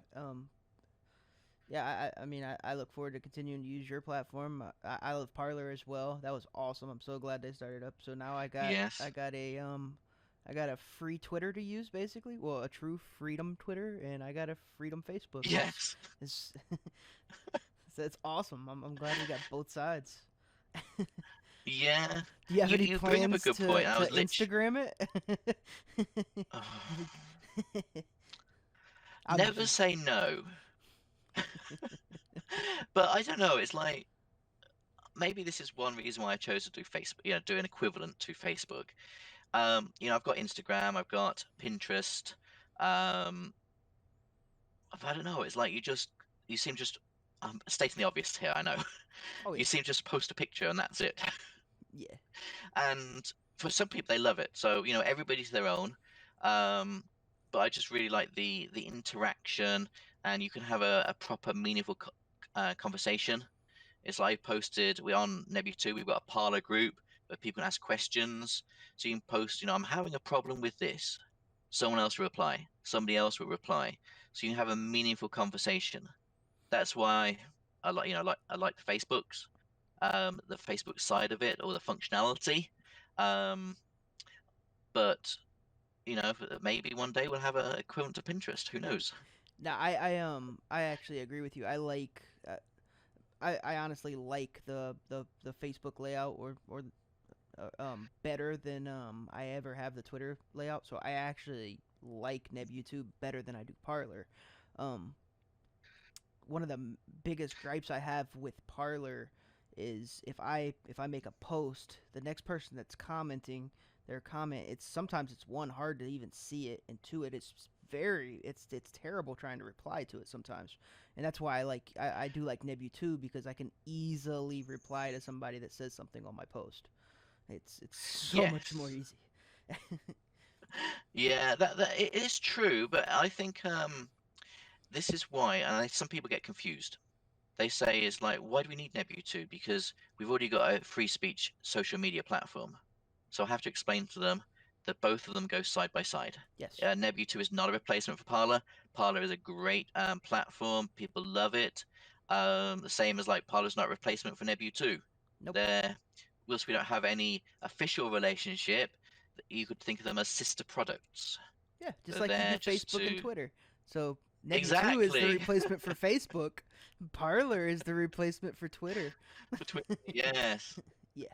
Yeah, I mean, I look forward to continuing to use your platform. I love Parlor as well. That was awesome. I'm so glad they started up. So now Yes, I got a free Twitter to use basically. Well, a true freedom Twitter, and I got a freedom Facebook. yes, It's so it's awesome. I'm glad we got both sides. yeah. Do you have any You bring up a plans good point. I to was literally Instagram it? I'm never just say no, but I don't know. It's like maybe this is one reason why I chose to do Facebook. Do an equivalent to Facebook. I've got Instagram, I've got Pinterest. Um, I don't know. It's like you seem just stating the obvious here. I know. oh You yeah, seem just post a picture and that's it. yeah. And for some people, they love it. So everybody's their own. Um, but I just really like the interaction, and you can have a proper, meaningful conversation. It's like we're on NEBU2, we've got a parlor group where people can ask questions. So you can post, I'm having a problem with this. Someone else will reply. Somebody else will reply. So you can have a meaningful conversation. That's why I like the Facebooks, the Facebook side of it or the functionality. Um, but maybe one day we'll have a equivalent to Pinterest. Who knows? Now I actually agree with you. I honestly like the Facebook layout or better than I ever have the Twitter layout. So I actually like NebU2 better than I do Parlor. Um, One of the biggest gripes I have with Parlor is if I make a post, the next person that's commenting their comment, it's sometimes it's one hard to even see it, and two it's terrible trying to reply to it sometimes, and that's why I do like Nebu2 because I can easily reply to somebody that says something on my post. It's so much more Yes. easy. Yeah, that it is true, but I think this is why, and some people get confused. They say is like, why do we need NEBU2? Because we've already got a free speech social media platform. So I have to explain to them that both of them go side by side. Yes. NEBU2 is not a replacement for Parler. Parler is a great platform. People love it. The same as like Parler's not a replacement for NEBU2. Nope. They're, whilst we don't have any official relationship, you could think of them as sister products. Yeah, just They're like you do there just Facebook and to Twitter. So Nebu2 is the exactly replacement for Facebook. Parlor is the replacement for Twitter. for Twitter. Yes. Yeah.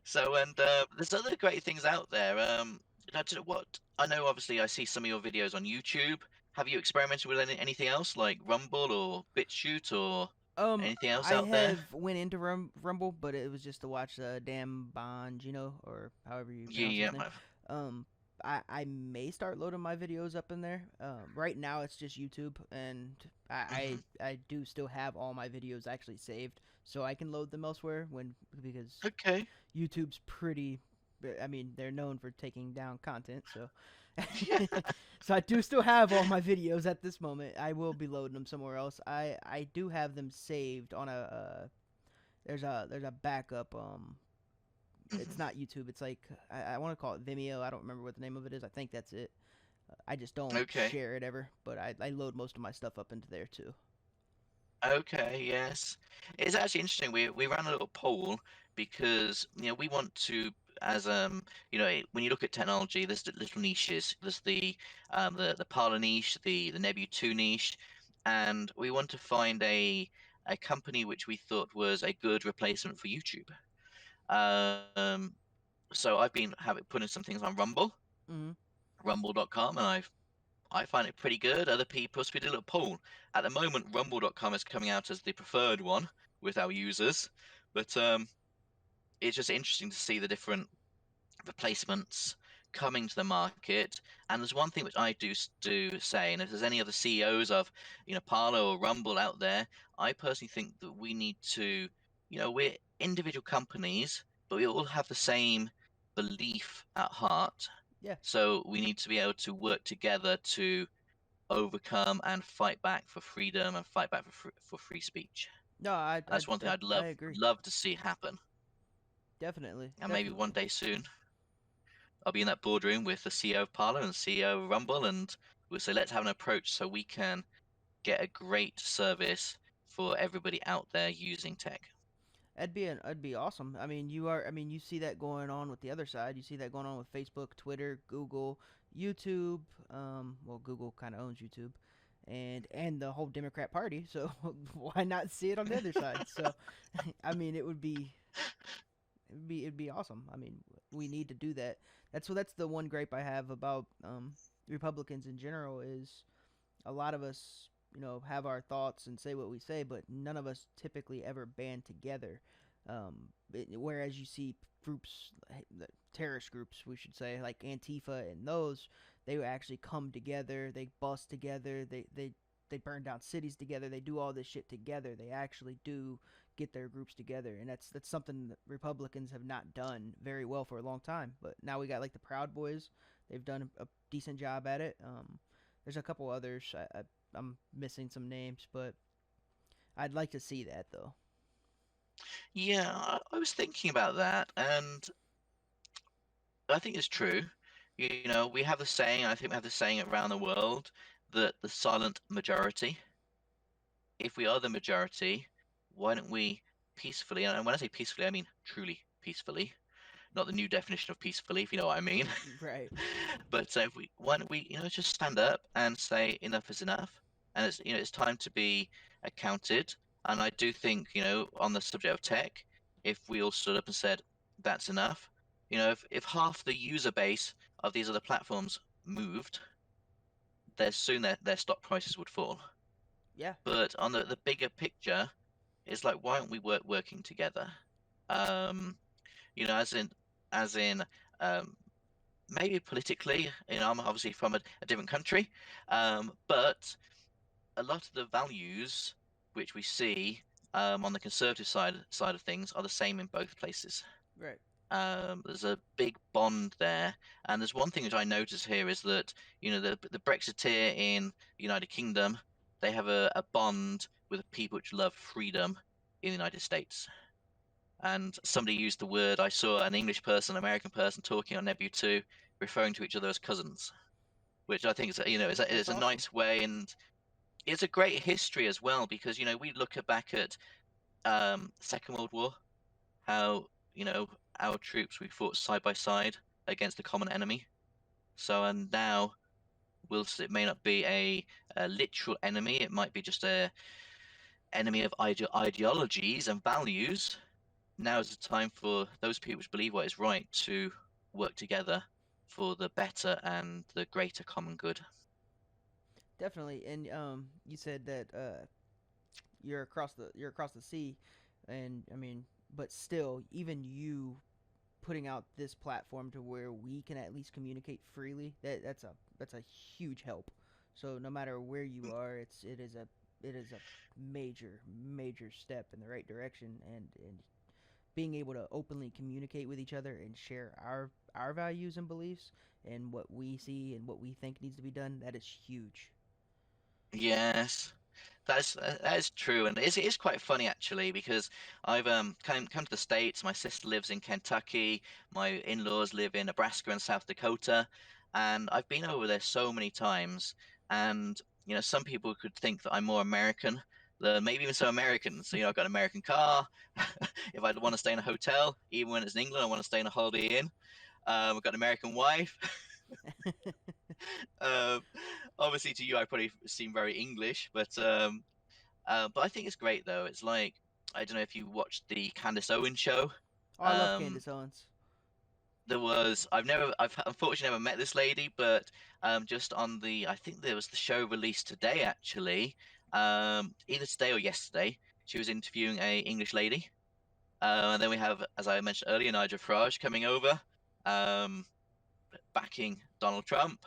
So, and there's other great things out there. I know. Obviously, I see some of your videos on YouTube. Have you experimented with anything else like Rumble or BitChute or anything else I out there? have went into Rumble, but it was just to watch Dan Bongino or however you Yeah, pronounce his yeah, name. Um, I may start loading my videos up in there. Right now it's just YouTube, and Hmm. I do still have all my videos actually saved, so I can load them elsewhere when because Okay. YouTube's pretty. I mean, they're known for taking down content, so Yeah. so I do still have all my videos at this moment. I will be loading them somewhere else. I do have them saved on there's a backup. It's Hmm. not YouTube. It's like I want to call it Vimeo. I don't remember what the name of it is. I think that's it. I just don't Okay. share it ever, but I load most of my stuff up into there too. Okay, yes. It's actually interesting. We ran a little poll because we want to as when you look at technology, there's the little niches. There's the parlor niche, the NEBU2 niche, and we want to find a company which we thought was a good replacement for YouTube. Um, so I've been having putting some things on Hmm. Rumble.com, and I find it pretty good. Other people, so we did a little poll. At the moment, Rumble.com is coming out as the preferred one with our users, but it's just interesting to see the different replacements coming to the market. And there's one thing which I do say, and if there's any other CEOs of Parler or Rumble out there, I personally think that we need to, we're individual companies, but we all have the same belief at heart. Yeah. So we need to be able to work together to overcome and fight back for freedom and fight back for free speech. No, That's one thing I'd I love agree. love to see happen. Definitely, And maybe one definitely. day soon, I'll be in that boardroom with the CEO of Parler and CEO of Rumble, and we'll say, let's have an approach so we can get a great service for everybody out there using tech. That'd be awesome. I mean, you are. I mean, you see that going on with the other side. You see that going on with Facebook, Twitter, Google, YouTube. Well, Google kind of owns YouTube, and the whole Democrat Party. So why not see it on the other side? So, I mean, it'd be awesome. I mean, we need to do that. That's the one gripe I have about Republicans in general is a lot of us, have our thoughts and say what we say, but none of us typically ever band together. Whereas you see groups, terrorist groups, we should say, like Antifa and those, they actually come together, they bust together, they burn down cities together, they do all this shit together. They actually do get their groups together, and that's something that Republicans have not done very well for a long time. But now we got like the Proud Boys; they've done a decent job at it. There's a couple others. I'm missing some names, but I'd like to see that though. Yeah, I was thinking about that, and I think it's true. We have the saying, I think we have the saying around the world that the silent majority, if we are the majority, why don't we peacefully, and when I say peacefully, I mean truly peacefully, not the new definition of peacefully, if you know what I mean. Right. But if why don't we, just stand up and say enough is enough, and it's time to be accounted. And I do think, on the subject of tech, if we all stood up and said that's enough, if half the user base of these other platforms moved, there's soon their stock prices would fall. Yeah. But on the bigger picture, it's like why aren't we working together? Um, as in um, maybe politically, I'm obviously from a different country, but a lot of the values which we see on the conservative side of things are the same in both places. Right. There's a big bond there, and there's one thing which I notice here is that the Brexiteer in the United Kingdom, they have a bond with people which love freedom in the United States. And somebody used the word, I saw an English person, an American person talking on NEBU2, referring to each other as cousins, which I think is That's a awesome. nice way, and it's a great history as well because we look back at Second World War, how our troops we fought side by side against a common enemy. So and now, whilst it may not be a literal enemy, it might be just a enemy of ideologies and values. Now is the time for those people who believe what is right to work together for the better and the greater common good. Definitely. And you said that you're across the sea, and I mean, but still, even you putting out this platform to where we can at least communicate freely, that's a huge help. So no matter where you are, it is a major step in the right direction, and being able to openly communicate with each other and share our values and beliefs and what we see and what we think needs to be done, that is huge. Yes. That is true, and it is quite funny actually because I've come to the States. My sister lives in Kentucky. My in-laws live in Nebraska and South Dakota, and I've been over there so many times. And some people could think that I'm more American than maybe even some Americans. So, I've got an American car. If I want to stay in a hotel, even when it's in England, I want to stay in a Holiday Inn. I've got an American wife. Um, Obviously, to you, I probably seem very English, but I think it's great though. It's like I don't know if you watched the Candace Owens show. Oh, I love Um, Candace Owens. I've unfortunately never met this lady, but just on I think there was the show released today actually, either today or yesterday. She was interviewing a English lady. And then we have, as I mentioned earlier, Nigel Farage coming over, um, backing Donald Trump.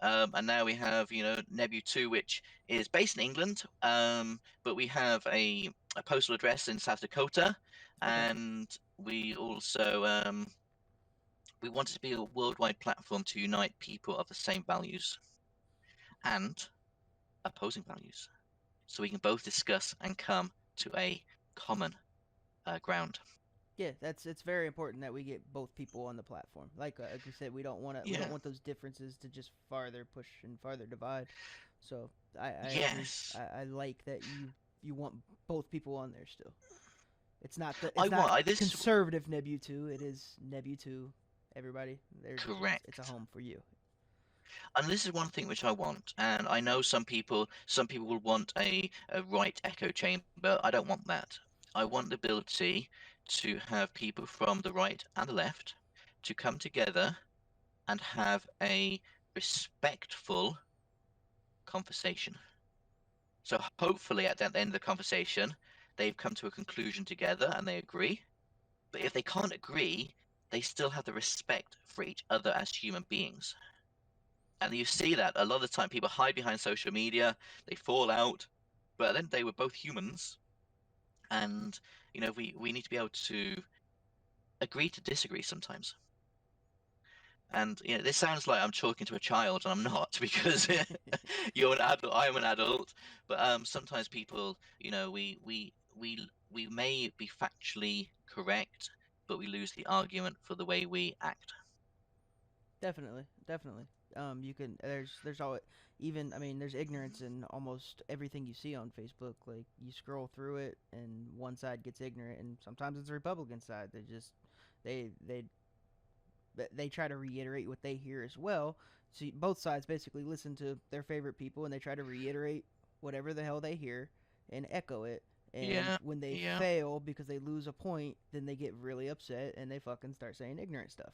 And now we have, NEBU2, which is based in England, but we have a postal address in South Dakota, Okay. and we also we want it to be a worldwide platform to unite people of the same values and opposing values, so we can both discuss and come to a common ground. Yeah, that's it's very important that we get both people on the platform. Like we said, we don't Yeah. want those differences to just farther push and farther divide. So I agree. Yes. I like that you want both people on there still. I It's not want. This is conservative Nebu two. It is Nebu two. Everybody, it's a correct. home for you. And this is one thing which I want, and I know some people will want a right echo chamber. I don't want that. I want the ability to have people from the right and the left to come together and have a respectful conversation. So hopefully at the end of the conversation, they've come to a conclusion together and they agree. But if they can't agree, they still have the respect for each other as human beings. And you see that a lot of the time people hide behind social media, they fall out, but then they were both humans. And, we need to be able to agree to disagree sometimes. And, this sounds like I'm talking to a child, and I'm not because you're an adult, I'm an adult. But sometimes people, we may be factually correct, but we lose the argument for the way we act. Definitely, definitely. You can. There's all even. I mean, there's ignorance in almost everything you see on Facebook. Like you scroll through it, and one side gets ignorant, and sometimes it's the Republican side. They they they try to reiterate what they hear as well. So both sides basically listen to their favorite people, and they try to reiterate whatever the hell they hear and echo it. And Yeah, when they yeah, fail because they lose a point, then they get really upset and they fucking start saying ignorant stuff.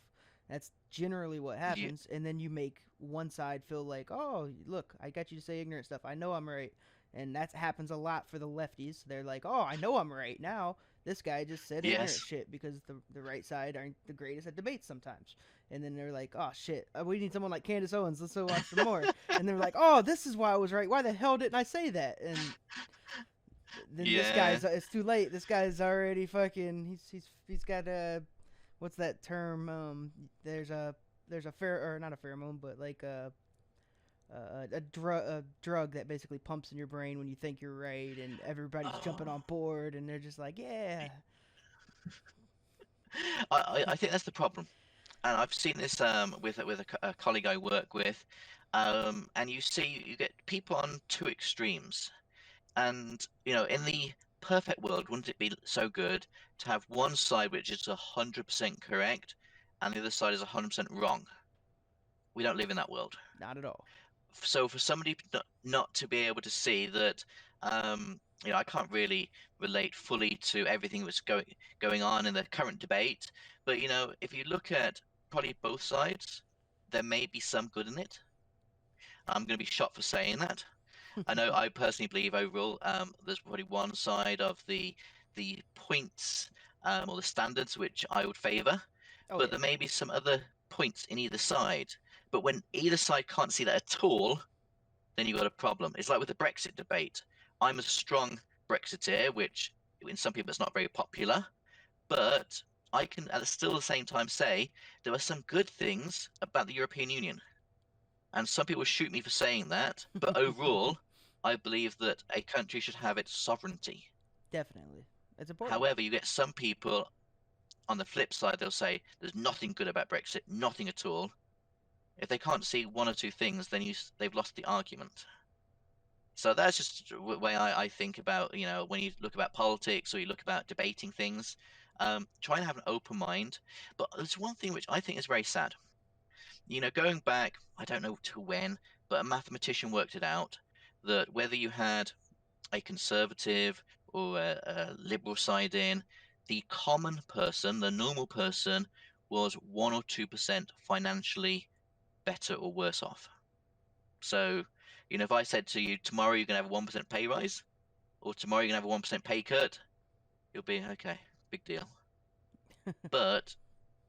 That's generally what yeah, happens. And then you make one side feel like, oh, look, I got you to say ignorant stuff. I know I'm right. And that happens a lot for the lefties. They're like, oh, I know I'm right now. This guy just said ignorant yes, shit because the right side aren't the greatest at debates sometimes. And then they're like, oh shit, we need someone like Candace Owens. Let's go watch some more. And they're like, oh, this is why I was right. Why the hell didn't I say that? And then this yeah. guy's it's too late. This guy's already fucking he's got a what's that term? There's a fair or not a pheromone, but like a drug that basically pumps in your brain when you think you're right, and everybody's jumping Oh, on board, and they're just like, yeah. I think that's the problem, and I've seen this with a colleague I work with, and you get people on two extremes, and in the perfect world, wouldn't it be so good to have one side which is 100% correct, and the other side is 100% wrong? We don't live in that world. Not at all. So for somebody not to be able to see that, I can't really relate fully to everything that's going on in the current debate, but if you look at probably both sides, there may be some good in it. I'm going to be shot for saying that. I know I personally believe overall, there's probably one side of the points or the standards which I would favour, Oh but yeah. there may be some other points in either side. But when either side can't see that at all, then you've got a problem. It's like with the Brexit debate. I'm a strong Brexiteer, which in some people it's not very popular, but I can at still the same time say there are some good things about the European Union. And some people shoot me for saying that, but overall, I believe that a country should have its sovereignty. Definitely, it's important. However, you get some people on the flip side, they'll say there's nothing good about Brexit, nothing at all. If they can't see one or two things, then they've lost the argument. So that's just the way I think about, when you look about politics or you look about debating things, try and have an open mind. But there's one thing which I think is very sad. Going back, I don't know to when, but a mathematician worked it out that whether you had a conservative or a liberal side in, the common person, the normal person, was 1 or 2% financially better or worse off. So, if I said to you, tomorrow you're going to have a 1% pay rise, or tomorrow you're going to have a 1% pay cut, you'll be okay, big deal. But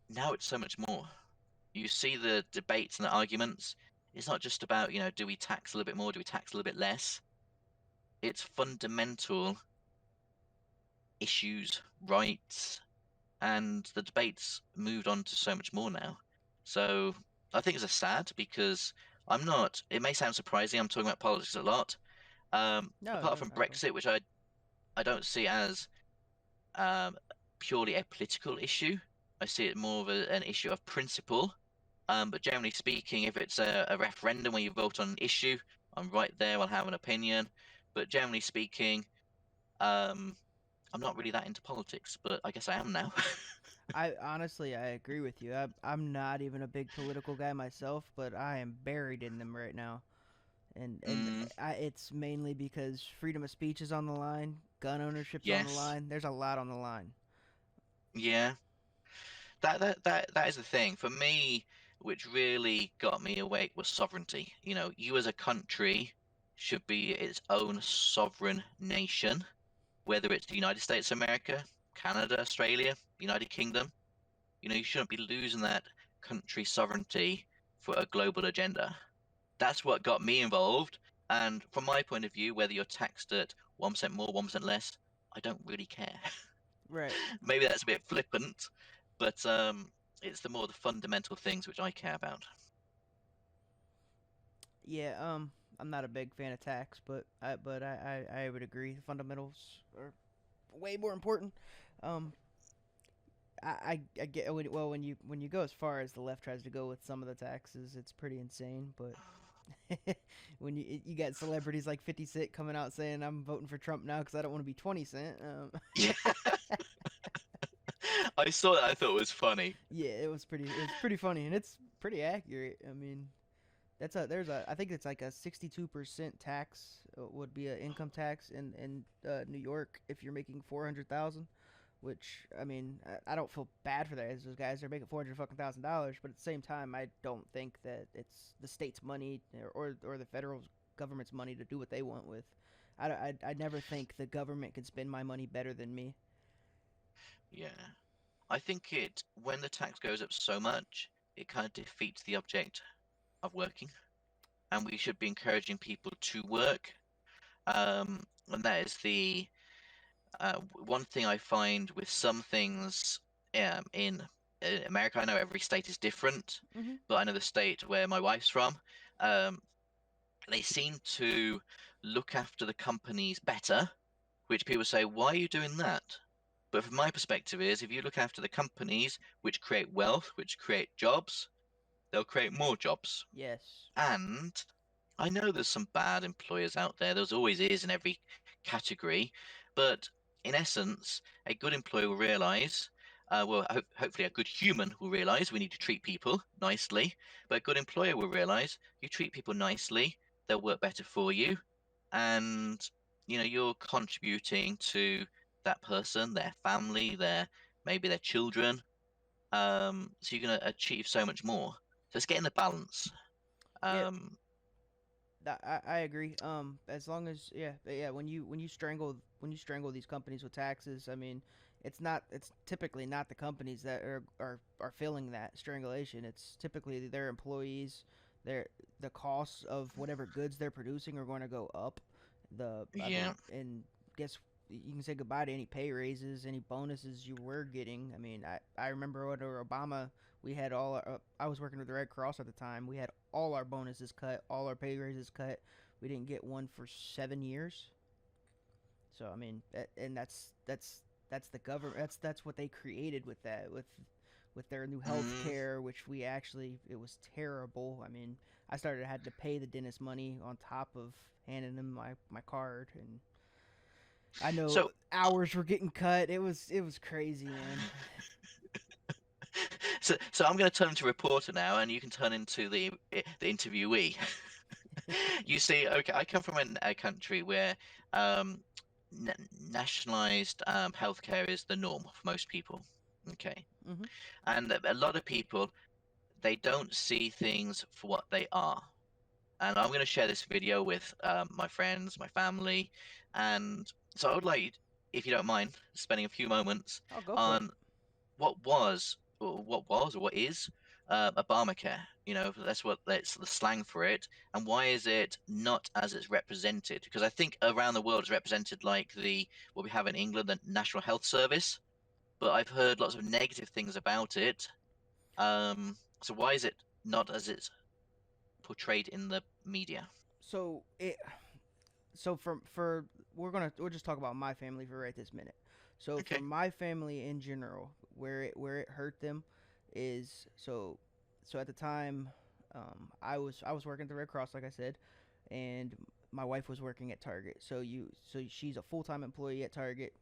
now it's so much more. You see the debates and the arguments. It's not just about, do we tax a little bit more, do we tax a little bit less? It's fundamental issues, rights, and the debates moved on to so much more now. So I think it's a sad because I'm not. It may sound surprising. I'm talking about politics a lot. No, Apart no, from not at all. Brexit, which I don't see as um, purely a political issue. I see it more of an issue of principle. But generally speaking, if it's a referendum where you vote on an issue, I'm right there. I'll have an opinion. But generally speaking, um, I'm not really that into politics. But I guess I am now. I honestly, I agree with you. I'm not even a big political guy myself, but I am buried in them right now. And Mm, it's mainly because freedom of speech is on the line, gun ownership's on the yes. line. There's a lot on the line. Yeah. That is the thing for me, which really got me awake was sovereignty. You as a country should be its own sovereign nation, whether it's the United States of America, Canada, Australia, United Kingdom. You shouldn't be losing that country sovereignty for a global agenda. That's what got me involved. And from my point of view, whether you're taxed at 1% more, 1% less, I don't really care. Right. Maybe that's a bit flippant, but it's the fundamental things which I care about. Yeah. I'm not a big fan of tax, but I would agree. The fundamentals are way more important. Um, I get well when you go as far as the left tries to go with some of the taxes, it's pretty insane. But when you got celebrities like 50 Cent coming out saying I'm voting for Trump now because I don't want to be 20 Cent. Yeah, I saw that. I thought it was funny. Yeah, it was pretty funny and it's pretty accurate. I mean, I think it's like a 62% tax would be an income tax in New York if you're making 400,000. Which I mean, I don't feel bad for those guys. They're making $400,000, but at the same time, I don't think that it's the state's money or the federal government's money to do what they want with. I never think the government can spend my money better than me. Yeah, I think when the tax goes up so much, it kind of defeats the object of working, and we should be encouraging people to work. And that is the one thing I find with some things in America. I know every state is different, Hmm. but I know the state where my wife's from. Um, they seem to look after the companies better, which people say, why are you doing that? But from my perspective is if you look after the companies which create wealth, which create jobs, they'll create more jobs. Yes. And I know there's some bad employers out there. There's always is in every category. But in essence, a good employer will realize, hopefully a good human will realize we need to treat people nicely. But a good employer will realize you treat people nicely, they'll work better for you. And, you're contributing to that person, their family, maybe their children. So you're going to achieve so much more. So it's getting the balance. Yeah, Um, I agree. As long as yeah, but yeah, when you strangle these companies with taxes, I mean, it's typically not the companies that are feeling that strangulation. It's typically their employees. Their the costs of whatever goods they're producing are going to go up. I Yeah. mean, and guess you can say goodbye to any pay raises, any bonuses you were getting. I mean, I remember under Obama, we had I was working with the Red Cross at the time. We had all our bonuses cut, all our pay raises cut. We didn't get one for 7 years. So I mean, and that's the government. That's what they created with that with their new health Mm. care, which we actually it was terrible. I mean, I started had to pay the dentist money on top of handing them my card, and I know So, hours were getting cut. It was crazy, man. so I'm going to turn into reporter now, and you can turn into the interviewee. You see, okay, I come from a country where um, nationalized healthcare is the norm for most people. Okay, Mhm. and a lot of people, they don't see things for what they are. And I'm going to share this video with my friends, my family, and so I would like, if you don't mind, spending a few moments I'll go for it. on or what is Obamacare. You know, that's the slang for it, and why is it not as it's represented? Because I think around the world it's represented like the what we have in England, the National Health Service, but I've heard lots of negative things about it. So why is it not as it's portrayed in the media? So it so for we'll just talk about my family for right this minute. So for Okay. my family in general, where it hurt them is so at the time, I was working at the Red Cross, like I said, and my wife was working at Target. So she's a full time employee at Target.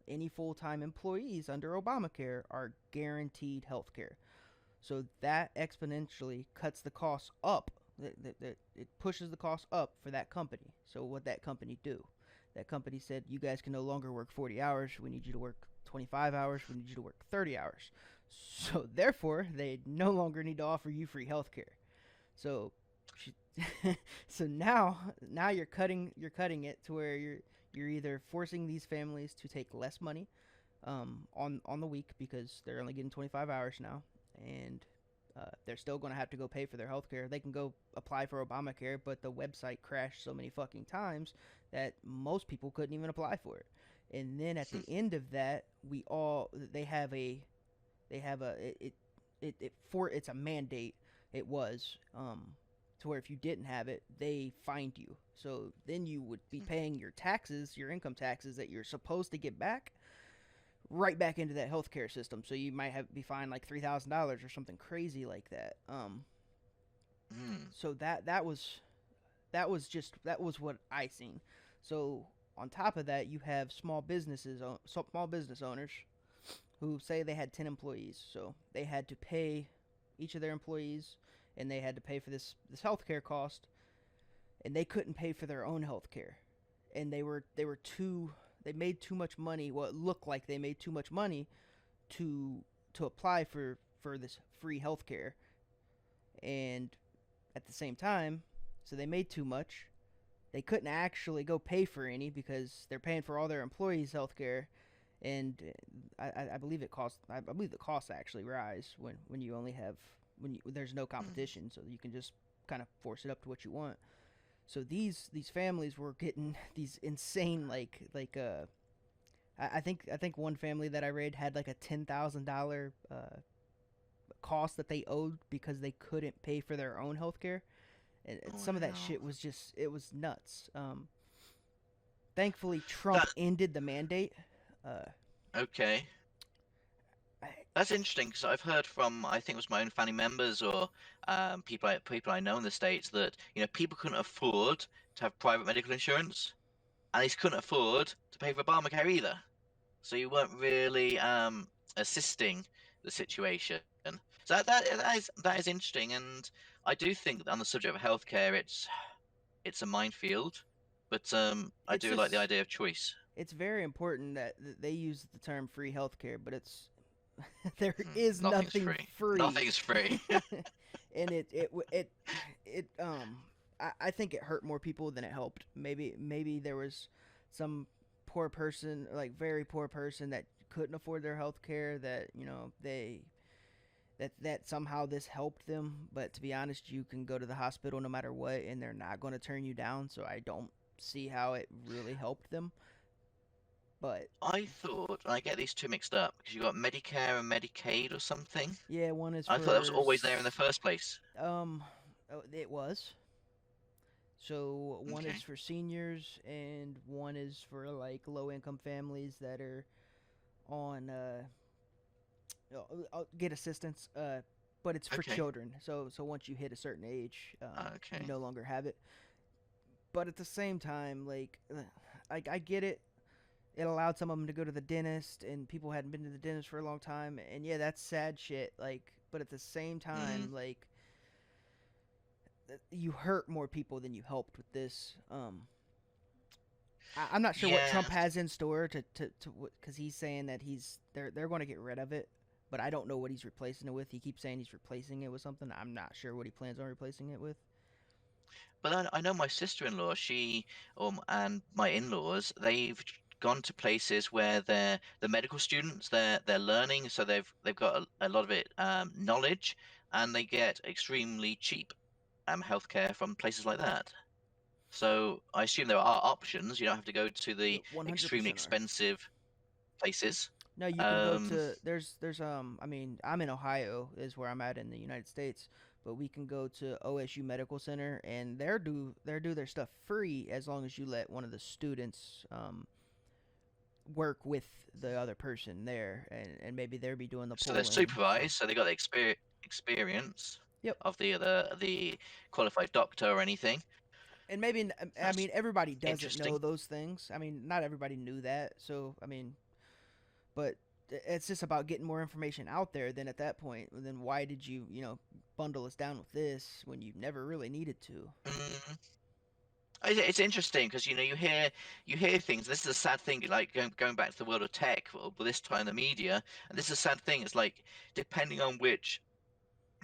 Any full time employees under Obamacare are guaranteed health care. So that exponentially cuts the costs up. It pushes the cost up for that company. So what that company do? That company said, you guys can no longer work 40 hours. We need you to work 25 hours. We need you to work 30 hours. So therefore, they no longer need to offer you free health care. So she, so now you're cutting it to where you're either forcing these families to take less money on the week because they're only getting 25 hours now, and they're still going to have to go pay for their health care. They can go apply for Obamacare, but the website crashed so many fucking times that most people couldn't even apply for it. And then at the end of that, we all they have a it for it's a mandate. It was to where if you didn't have it, they fined you. So then you would be paying your taxes, your income taxes that you're supposed to get back, right back into that healthcare system. So you might have be fined like $3,000 or something crazy like that. Mm. So that was what I seen. So on top of that, you have small business owners who say they had 10 employees, so they had to pay each of their employees, and they had to pay for this healthcare cost, and they couldn't pay for their own healthcare, and they made too much money. Well, it looked like they made too much money to apply for this free healthcare, and at the same time, so they made too much. They couldn't actually go pay for any because they're paying for all their employees' healthcare, and I believe it costs. I believe the costs actually rise when you only have there's no Mm. competition, so you can just kind of force it up to what you want. So these families were getting these insane I think one family that I read had like a $10,000 cost that they owed because they couldn't pay for their own health care, and Oh some of that no. shit was just it was nuts. Thankfully, Trump That ended the mandate. Uh, okay. I, That's interesting because I've heard from I think it was my own family members or people I know in the States that people couldn't afford to have private medical insurance and they couldn't afford to pay for Obamacare either. So you weren't really assisting the situation. So that is interesting, and I do think that on the subject of healthcare, it's a minefield, but I it's do like the just idea of choice. it's very important that they use the term free healthcare, but it's there is Nothing's nothing free. free, Nothing's free. and it I think it hurt more people than it helped. Maybe there was some poor person, like very poor person, that couldn't afford their health care, that that somehow this helped them. But to be honest, you can go to the hospital no matter what, and they're not going to turn you down. So I don't see how it really helped them. But I thought, and I get these two mixed up because you got Medicare and Medicaid or something. yeah, one is I thought that was for always there in the first place. um, it was. So one is Okay. for seniors, and one is for like low income families that are on get assistance. But it's for Okay. children. So once you hit a certain age, you Okay. no longer have it. But at the same time, like, I get it. It allowed some of them to go to the dentist, and people hadn't been to the dentist for a long time. And yeah, that's sad shit. Like, but at the same Mm, time, like, you hurt more people than you helped with this. I'm not sure what Trump yes. has in store to because he's saying that they're going to get rid of it, but I don't know what he's replacing it with. He keeps saying he's replacing it with something. I'm not sure what he plans on replacing it with. But I know my sister-in-law, she and my in-laws, they've gone to places where the medical students, they're learning, so they've got a lot of it knowledge, and they get extremely cheap healthcare from places like that. So I assume there are options. You don't have to go to the extremely 100% are. expensive places. No, you can go Um, to there's I mean, I'm in Ohio is where I'm at in the United States, but we can go to OSU Medical Center, and they do their stuff free as long as you let one of the students work with the other person there, and maybe they'll be doing the so they're polling. So supervised, so they got the experience yep. of the qualified doctor or anything. And maybe I That's mean everybody doesn't interesting. know those things. I mean, not everybody knew that. So I mean, but it's just about getting more information out there. Then at that point, then why did you bundle us down with this when you never really needed to? Mm. It's interesting because you hear things. This is a sad thing, like going back to the world of tech, but this time the media. And this is a sad thing. It's like depending on which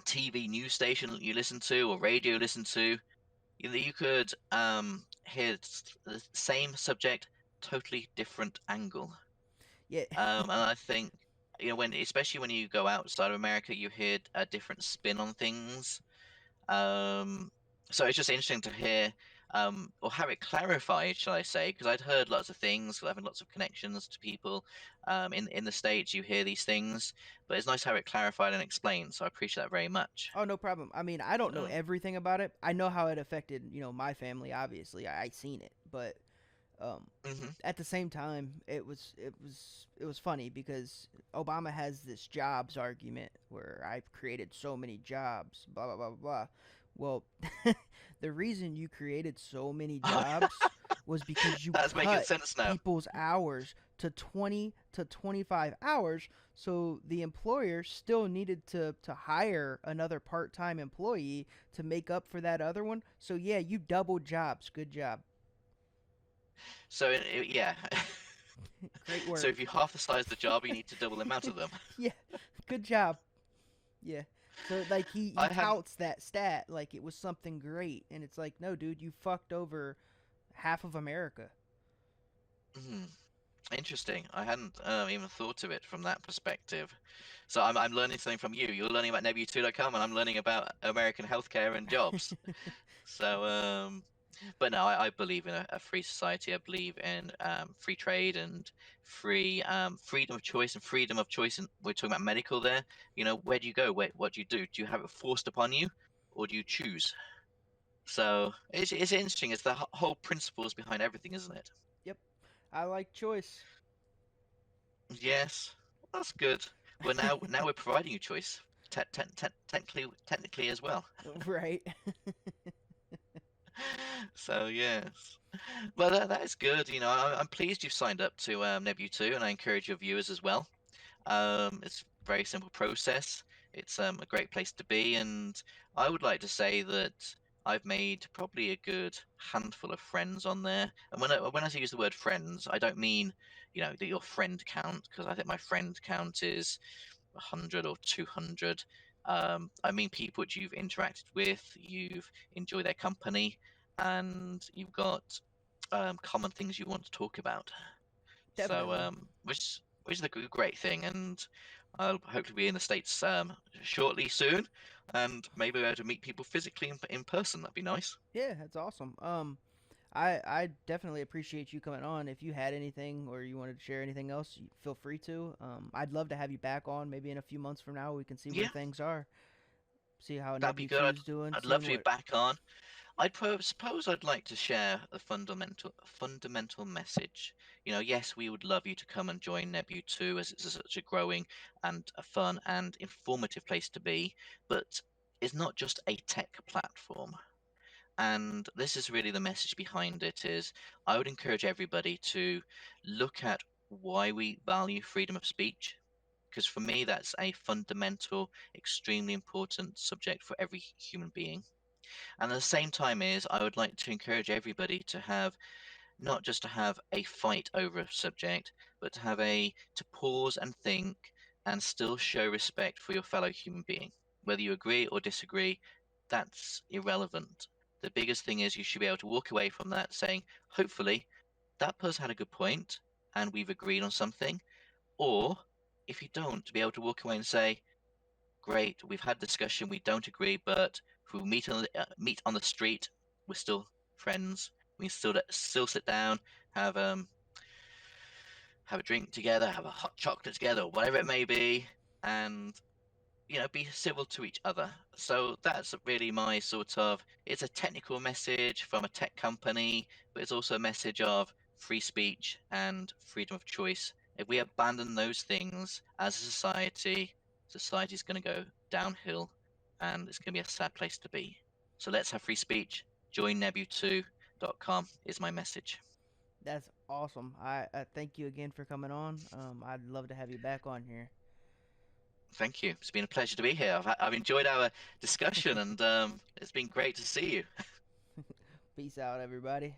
TV news station you listen to or radio you listen to, you could hear the same subject, totally different angle. Yeah, And I think when especially when you go outside of America, you hear a different spin on things. Um, so it's just interesting to hear or have it clarified, shall I say? Because I'd heard lots of things, having lots of connections to people in the States. You hear these things, but it's nice to have it clarified and explained. So I appreciate that very much. oh, no problem. I mean, I don't know So, everything about it. I know how it affected my family. Obviously, I seen it, but um, hmm at the same time, it was funny because Obama has this jobs argument where I've created so many jobs, blah blah blah blah blah. Well, the reason you created so many jobs was because you that's making cut sense now. people's hours to 20 to 25 hours, so the employer still needed to hire another part-time employee to make up for that other one. So yeah, you doubled jobs. Good job. So yeah. Great So if work. you half the size of the job, you need to double the amount of them. Yeah, good job. Yeah. So like he I hadn't. touts that stat like it was something great, and it's like, no, dude, you fucked over half of America. hmm, Interesting. I hadn't even thought of it from that perspective. So I'm learning something from you. You're learning about NEBU2.com, and I'm learning about American healthcare and jobs. So, but no, I believe in a free society. I believe in free trade and freedom of choice and freedom of choice. And we're talking about medical there. Where do you go? What do you do? Do you have it forced upon you, or do you choose? So it's interesting. It's the whole principles behind everything, isn't it? Yep. I like choice. Yes, that's good. Well, now we're providing you choice, technically as well. Right. So yes, well that is good. I'm pleased you've signed up to Nebu2, and I encourage your viewers as well. It's a very simple process. It's a great place to be, and I would like to say that I've made probably a good handful of friends on there. And when I use the word friends, I don't mean that your friend count, because I think my friend count is 100 or 200. I mean people that you've interacted with, you've enjoyed their company, and you've got common things you want to talk about. So, Definitely. which is a great thing. And I'll hopefully be in the States shortly soon, and maybe be able to meet people physically in person. That'd be nice. Yeah, that's awesome. I definitely appreciate you coming on. If you had anything or you wanted to share anything else, feel free to. I'd love to have you back on. Maybe in a few months from now, we can see where Yeah, things are. See how that'd be Nebu good. Two's doing. I'd love Seeing to be what. back on. Suppose I'd like to share a fundamental message. Yes, we would love you to come and join NEBU2 as it's such a growing and a fun and informative place to be, but it's not just a tech platform. And this is really the message behind it is I would encourage everybody to look at why we value freedom of speech, because for me that's a fundamental, extremely important subject for every human being. And at the same time is I would like to encourage everybody to have not just to have a fight over a subject, but to pause and think and still show respect for your fellow human being. Whether you agree or disagree, that's irrelevant. The biggest thing is you should be able to walk away from that saying, hopefully, that person had a good point and we've agreed on something. Or if you don't, to be able to walk away and say, great, we've had discussion, we don't agree, but if we meet on the street, we're still friends. We still sit down, have um have a drink together, have a hot chocolate together, or whatever it may be, and be civil to each other. So that's really my sort of. It's a technical message from a tech company, but it's also a message of free speech and freedom of choice. If we abandon those things as a society, society's going to go downhill, and it's going to be a sad place to be. So let's have free speech. Join nebu2.com is my message. That's awesome. I thank you again for coming on. I'd love to have you back on here. Thank you. It's been a pleasure to be here. I've enjoyed our discussion, and it's been great to see you. Peace out, everybody.